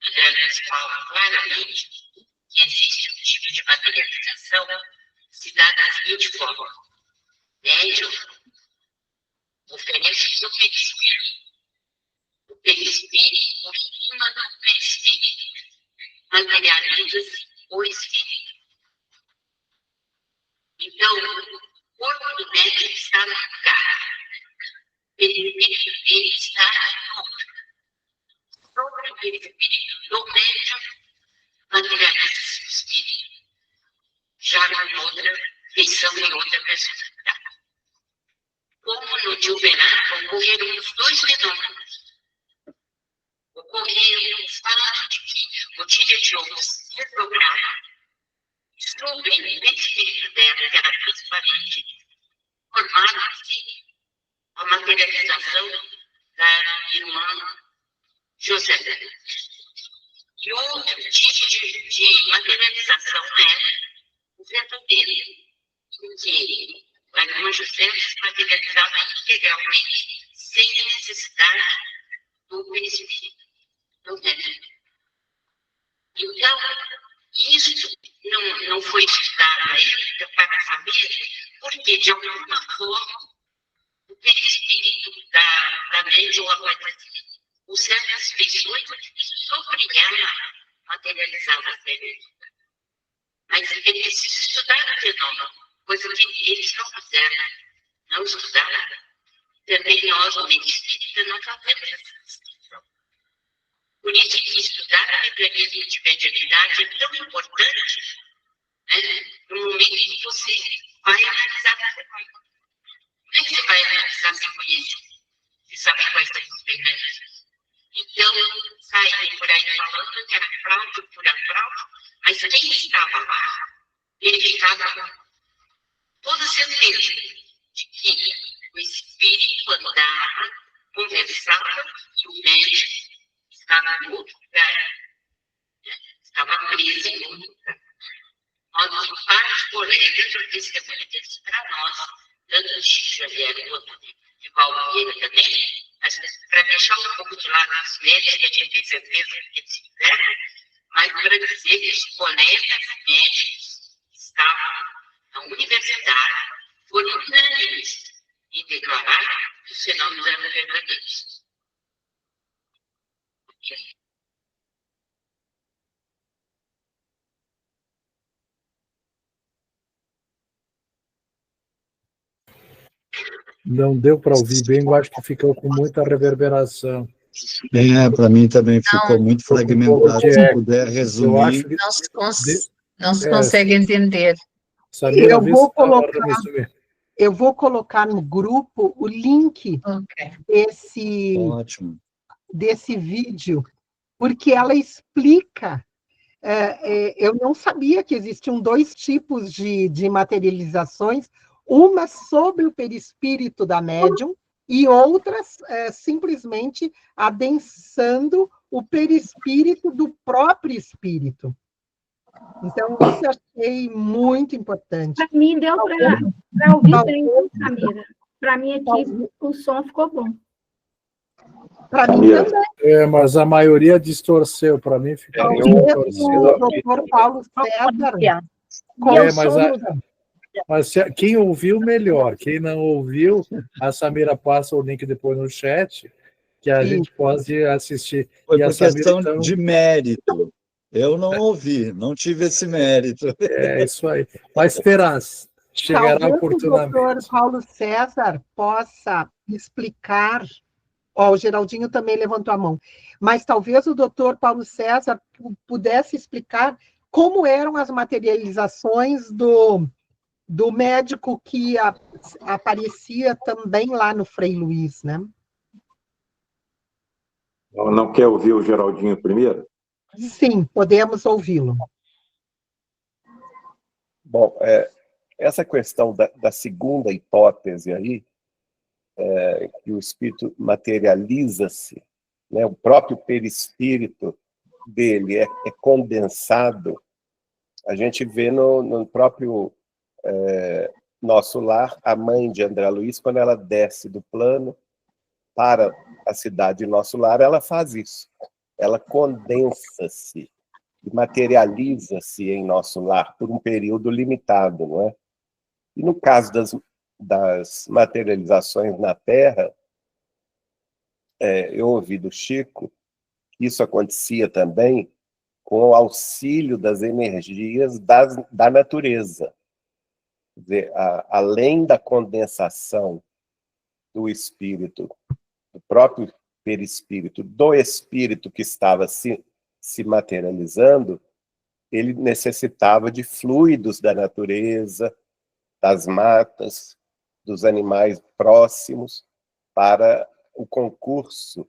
André Luiz fala claramente que existe um tipo de materialização que se dá da seguinte forma: médium oferece o perispírito, por cima do perispírito, materializa-se o espírito. Então, o corpo do médium está no lugar, o perispírito dele está no outro. Sobre o perispírito do médium, materializa-se o espírito, já na outra feição e outra personalidade. Como no de Uberaba ocorreram os dois fenômenos. Ocorreram o fato de que o Tire-Diogo se reprograma sobre o espírito dela, que era transparente, formava-se a materialização da irmã José. E outro tipo de materialização é o verdadeiro, em que a irmã José se materializava integralmente, sem necessidade do perispírito do médium. Então, isso não foi estudado ainda para saber porque, de alguma forma, o perispírito da mente ou a coisa assim, ou certas pessoas são obrigadas a materializar a matéria. Mas é preciso estudar o fenômeno, coisa que eles não fizeram, não estudaram. Também nós, no meio espírita, não fazemos essa distinção. Por isso que estudar o mecanismo de mediunidade é tão importante, né, no momento em que você vai analisar a frequência. Como é que você vai analisar a frequência? Você sabe quais são os mecanismos. Então, saem por aí falando que era fraude por a fraude, mas quem estava lá, ele ficava com toda certeza de que o espírito andava, conversava e o médico estava em outro lugar, né? Estava preso em outro lugar. Nós, vários colegas, testemunham isso para nós, tanto de Xavier quanto de Valmir também, mas para deixar um pouco de lado as médicas, que a gente tem certeza que eles fizeram, mas para dizer que os colegas médicos que estavam na universidade foram unânimes em declarar que os fenômenos eram verdadeiros. Não deu para ouvir bem, eu acho que ficou com muita reverberação. Para mim também ficou muito fragmentado. Se puder resumir. Não se consegue entender. Eu vou colocar no grupo o link desse vídeo, porque ela explica. Eu não sabia que existiam dois tipos de materializações, uma sobre o perispírito da médium e outras simplesmente adensando o perispírito do próprio espírito. Então, isso eu achei muito importante. Para mim, deu para ouvir bem, Samira. Para mim, aqui, o som ficou bom. Para mim também. Mas a maioria distorceu. Para mim, ficou distorcido. O doutor Paulo César. Mas quem ouviu, melhor. Quem não ouviu, a Samira passa o link depois no chat, que a gente pode assistir. Foi por questão de mérito. Eu não ouvi, não tive esse mérito. É isso aí. Mas esperança. Chegará oportunamente. O doutor Paulo César possa explicar. O Geraldinho também levantou a mão. Mas talvez o doutor Paulo César pudesse explicar como eram as materializações do médico que aparecia também lá no Frei Luiz, né? Não quer ouvir o Geraldinho primeiro? Sim, podemos ouvi-lo. Bom, essa questão da segunda hipótese aí, que o espírito materializa-se, né, o próprio perispírito dele é condensado, a gente vê no próprio Nosso Lar, a mãe de André Luiz, quando ela desce do plano para a cidade de Nosso Lar, ela faz isso. Ela condensa-se e materializa-se em Nosso Lar por um período limitado, não é? E no caso das materializações na Terra, eu ouvi do Chico que isso acontecia também com o auxílio das energias da natureza. Quer dizer, além da condensação do espírito, do próprio perispírito, do espírito que estava se materializando, ele necessitava de fluidos da natureza, das matas, dos animais próximos, para o concurso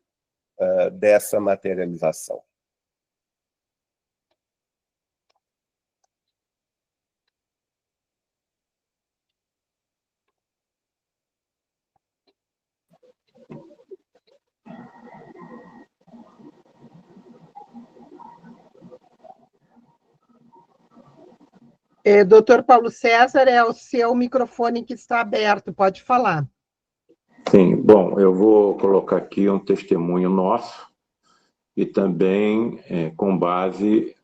dessa materialização. Doutor Paulo César, é o seu microfone que está aberto, pode falar. Sim, bom, eu vou colocar aqui um testemunho nosso e também com base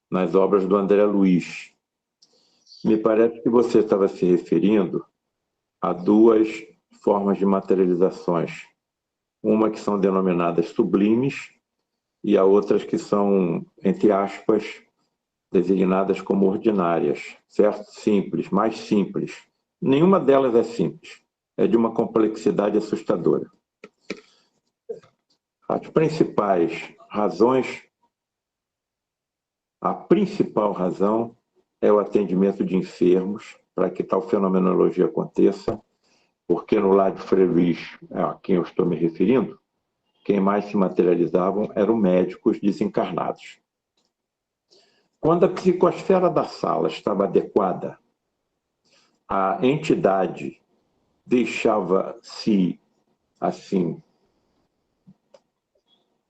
nas obras do André Luiz. Me parece que você estava se referindo a duas formas de materializações. Uma que são denominadas sublimes e a outras que são, entre aspas, designadas como ordinárias, certo? Simples, mais simples. Nenhuma delas é simples. É de uma complexidade assustadora. As principais razões, a principal razão é o atendimento de enfermos, para que tal fenomenologia aconteça, porque no lar de Frei Luís, a quem eu estou me referindo, quem mais se materializavam eram médicos desencarnados. Quando a psicosfera da sala estava adequada, a entidade deixava-se, assim,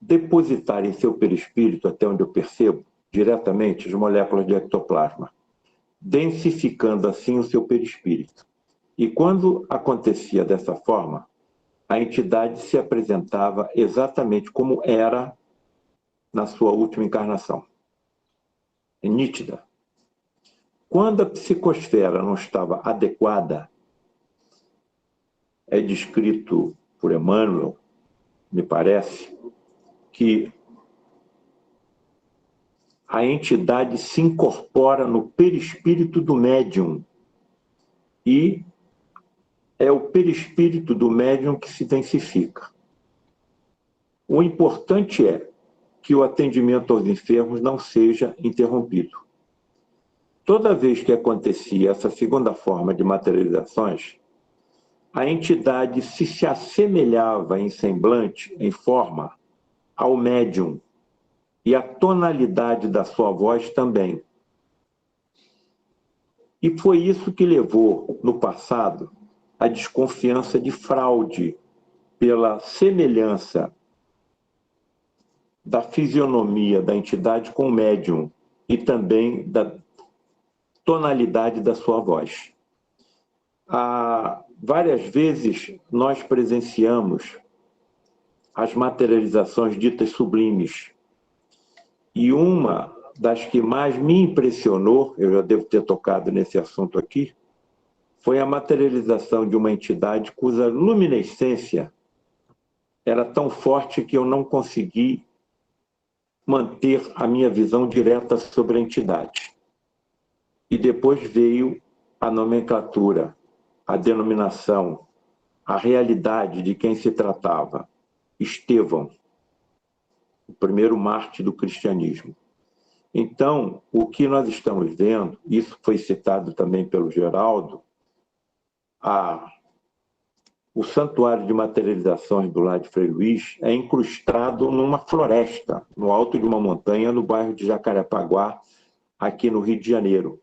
depositar em seu perispírito, até onde eu percebo, diretamente as moléculas de ectoplasma, densificando assim o seu perispírito. E quando acontecia dessa forma, a entidade se apresentava exatamente como era na sua última encarnação. É nítida. Quando a psicosfera não estava adequada, é descrito por Emmanuel, me parece, que a entidade se incorpora no perispírito do médium e é o perispírito do médium que se densifica. O importante é que o atendimento aos enfermos não seja interrompido. Toda vez que acontecia essa segunda forma de materializações, a entidade se assemelhava em semblante, em forma, ao médium, e a tonalidade da sua voz também. E foi isso que levou, no passado, a desconfiança de fraude pela semelhança da fisionomia da entidade com o médium e também da tonalidade da sua voz. Várias vezes nós presenciamos as materializações ditas sublimes. E uma das que mais me impressionou, eu já devo ter tocado nesse assunto aqui, foi a materialização de uma entidade cuja luminescência era tão forte que eu não consegui manter a minha visão direta sobre a entidade. E depois veio a nomenclatura, a denominação, a realidade de quem se tratava. Estevão, o primeiro mártir do cristianismo. Então, o que nós estamos vendo, isso foi citado também pelo Geraldo, o santuário de materializações do lar de Frei Luís é incrustado numa floresta, no alto de uma montanha, no bairro de Jacarepaguá, aqui no Rio de Janeiro.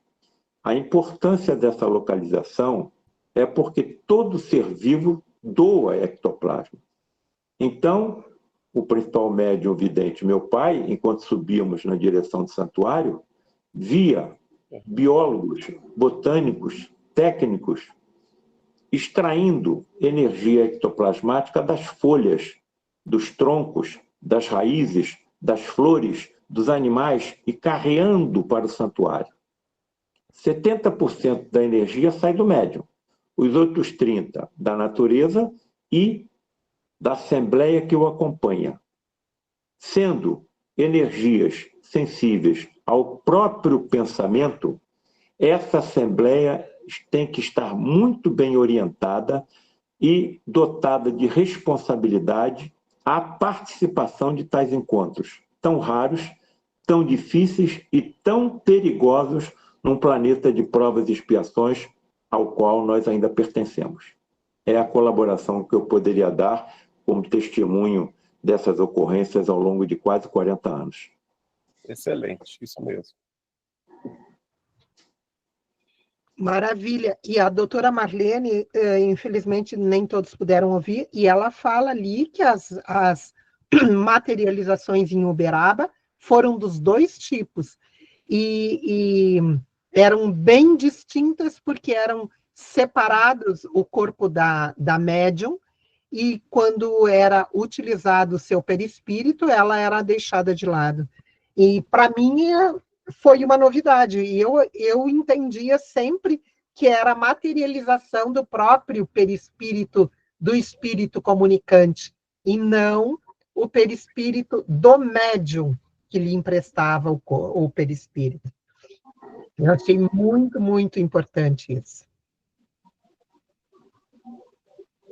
A importância dessa localização é porque todo ser vivo doa ectoplasma. Então, o principal médium vidente, meu pai, enquanto subíamos na direção do santuário, via biólogos, botânicos, técnicos, extraindo energia ectoplasmática das folhas, dos troncos, das raízes, das flores, dos animais e carreando para o santuário. 70% da energia sai do médium, os outros 30% da natureza e da assembleia que o acompanha, sendo energias sensíveis ao próprio pensamento. Essa assembleia tem que estar muito bem orientada e dotada de responsabilidade à participação de tais encontros, tão raros, tão difíceis e tão perigosos num planeta de provas e expiações ao qual nós ainda pertencemos. É a colaboração que eu poderia dar como testemunho dessas ocorrências ao longo de quase 40 anos. Excelente, isso mesmo. Maravilha. E a doutora Marlene, infelizmente, nem todos puderam ouvir, e ela fala ali que as materializações em Uberaba foram dos dois tipos, e eram bem distintas porque eram separados o corpo da médium, e quando era utilizado o seu perispírito, ela era deixada de lado. E, para mim, foi uma novidade. E eu entendia sempre que era a materialização do próprio perispírito, do espírito comunicante, e não o perispírito do médium que lhe emprestava o perispírito. Eu achei muito, muito importante isso.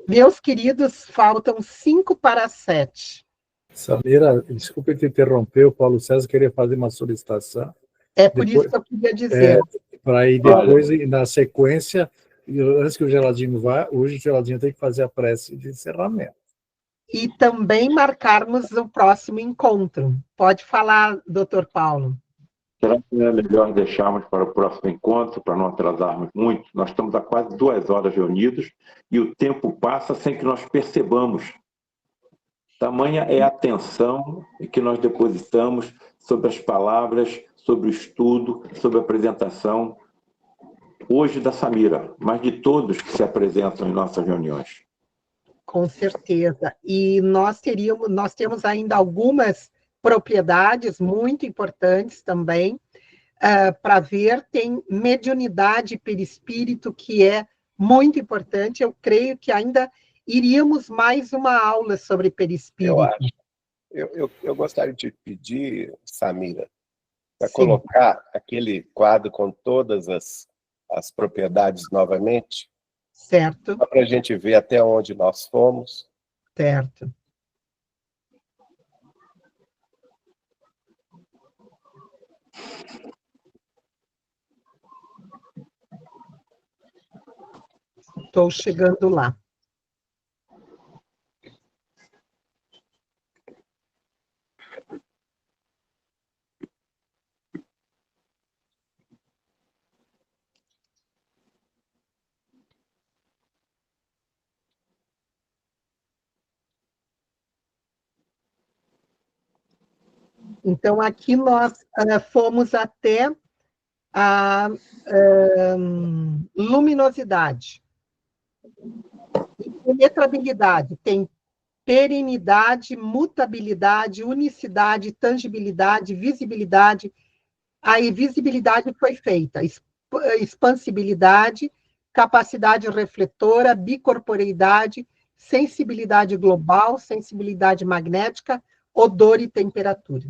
Meus queridos, faltam 5:07. Samira, desculpe te interromper, o Paulo César queria fazer uma solicitação. É por isso que eu queria dizer. Para ir depois, na sequência, antes que o Geraldinho vá, hoje o Geraldinho tem que fazer a prece de encerramento. E também marcarmos o próximo encontro. Pode falar, doutor Paulo. Será que não é melhor deixarmos para o próximo encontro, para não atrasarmos muito? Nós estamos há quase 2 horas reunidos e o tempo passa sem que nós percebamos. Tamanha é a atenção que nós depositamos sobre as palavras, sobre o estudo, sobre a apresentação, hoje da Samira, mas de todos que se apresentam em nossas reuniões. Com certeza. E nós temos ainda algumas propriedades muito importantes também para ver. Tem mediunidade perispírito, que é muito importante. Eu creio que ainda iríamos mais uma aula sobre perispírito. Eu gostaria de pedir, Samira, para colocar aquele quadro com todas as propriedades novamente. Certo. Só para a gente ver até onde nós fomos. Certo. Estou chegando lá. Então, aqui nós fomos até a luminosidade. Penetrabilidade, tem perenidade, mutabilidade, unicidade, tangibilidade, visibilidade. Aí, visibilidade foi feita. Expansibilidade, capacidade refletora, bicorporeidade, sensibilidade global, sensibilidade magnética, odor e temperatura.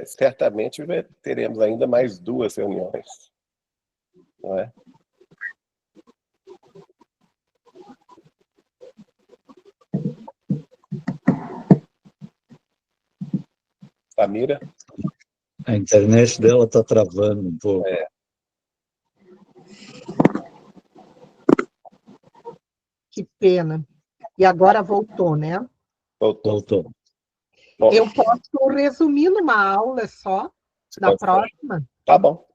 Certamente teremos ainda mais 2 reuniões, não é? Samira? A internet dela está travando um pouco. Que pena. E agora voltou, né? Voltou. Bom, eu posso resumir numa aula só, na próxima. Tá bom.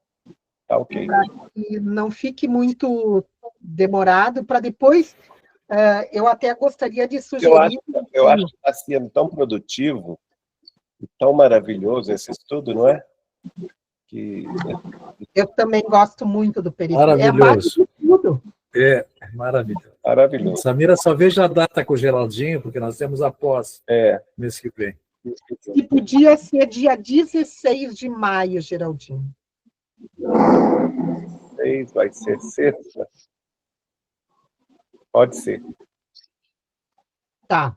Tá ok. Para que não fique muito demorado, para depois... eu até gostaria de sugerir... Eu acho que está sendo tão produtivo e tão maravilhoso esse estudo, não é? Eu também gosto muito do perispírito. Maravilhoso. Tudo. Maravilhoso. Maravilhoso. Samira, só veja a data com o Geraldinho, porque nós temos a pós mês que vem. E podia ser dia 16 de maio, Geraldinho. Vai ser sexta? Pode ser. Tá.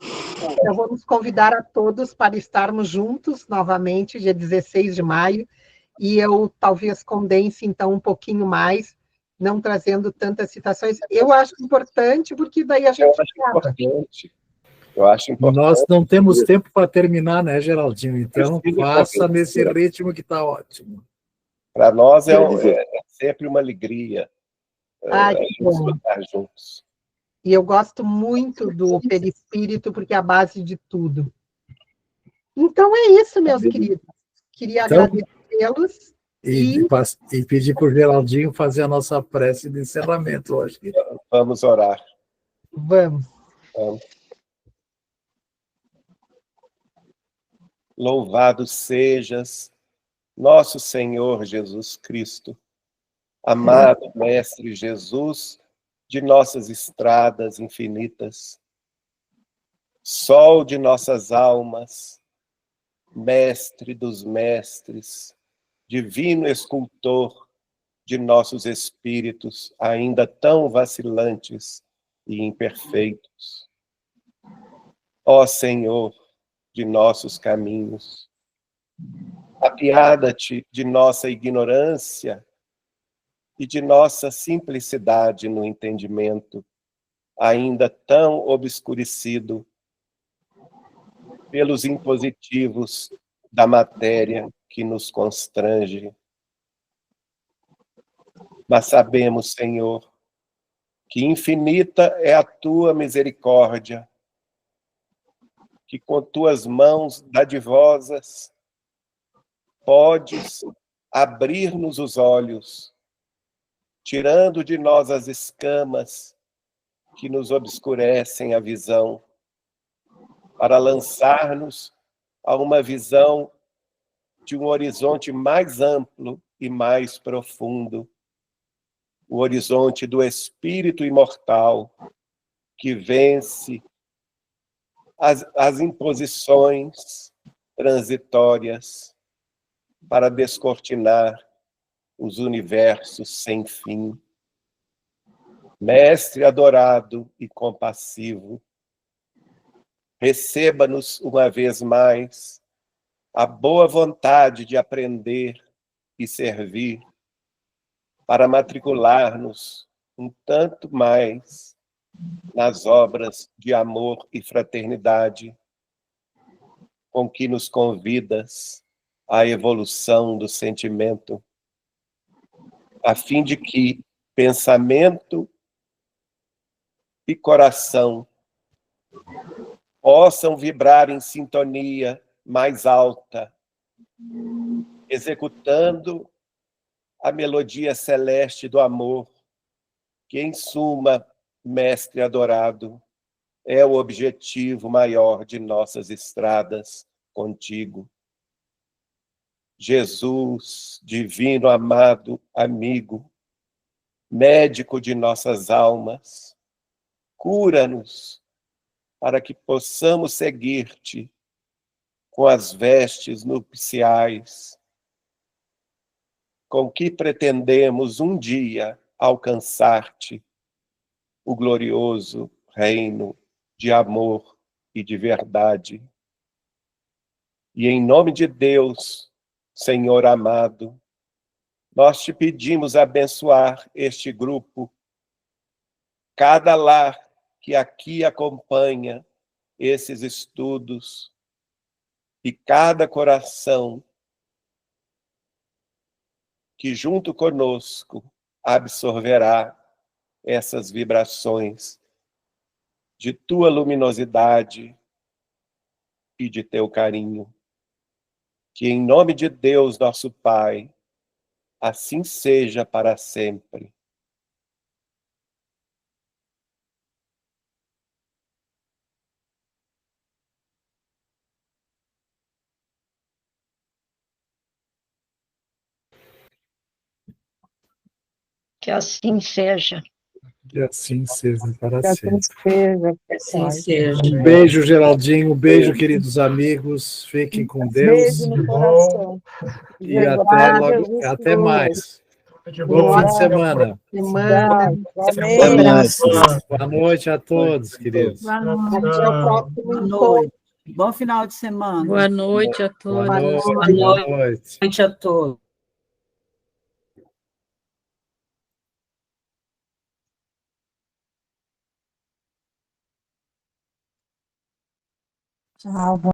Então, vamos convidar a todos para estarmos juntos novamente, dia 16 de maio, e eu talvez condense, então, um pouquinho mais, não trazendo tantas citações. Eu acho importante, porque daí a gente... Eu acho importante. Nós não temos tempo para terminar, né, Geraldinho? Então, faça nesse ritmo que está ótimo. Para nós é sempre uma alegria estar juntos. E eu gosto muito do perispírito, porque é a base de tudo. Então, é isso, meus queridos. Queria agradecê-los. E pedir para o Geraldinho fazer a nossa prece de encerramento hoje. Vamos orar. Vamos. Louvado sejas, nosso Senhor Jesus Cristo, amado Mestre Jesus de nossas estradas infinitas, sol de nossas almas, mestre dos mestres, divino escultor de nossos espíritos ainda tão vacilantes e imperfeitos. Ó Senhor de nossos caminhos, apiada-te de nossa ignorância e de nossa simplicidade no entendimento, ainda tão obscurecido pelos impositivos da matéria que nos constrange. Mas sabemos, Senhor, que infinita é a tua misericórdia, que com tuas mãos dadivosas podes abrir-nos os olhos, tirando de nós as escamas que nos obscurecem a visão, para lançar-nos a uma visão de um horizonte mais amplo e mais profundo, o horizonte do espírito imortal, que vence as imposições transitórias para descortinar os universos sem fim. Mestre adorado e compassivo, receba-nos uma vez mais a boa vontade de aprender e servir, para matricular-nos um tanto mais nas obras de amor e fraternidade com que nos convidas à evolução do sentimento, a fim de que pensamento e coração possam vibrar em sintonia mais alta, executando a melodia celeste do amor, que, em suma, Mestre adorado, é o objetivo maior de nossas estradas contigo. Jesus, divino amado amigo, médico de nossas almas, cura-nos para que possamos seguir-te com as vestes nupciais, com que pretendemos um dia alcançar-te, o glorioso reino de amor e de verdade. E em nome de Deus, Senhor amado, nós te pedimos abençoar este grupo, cada lar que aqui acompanha esses estudos e cada coração que junto conosco absorverá essas vibrações de tua luminosidade e de teu carinho. Que em nome de Deus, nosso Pai, assim seja para sempre. Que assim seja. Que assim seja para Que assim sempre. seja. Assim Pai. seja. Um beijo, Geraldinho. Um beijo, queridos amigos. Fiquem com Deus. Beijo no coração. E até logo. Jesus, Até mais. Uma Bom fim de ótima semana. semana. Amém. Boa noite. Boa noite a todos, queridos. Boa Até o próximo Boa encontro. noite. Bom final de semana. Boa noite a todos. Boa noite. Boa Boa noite. noite a todos. Tchau.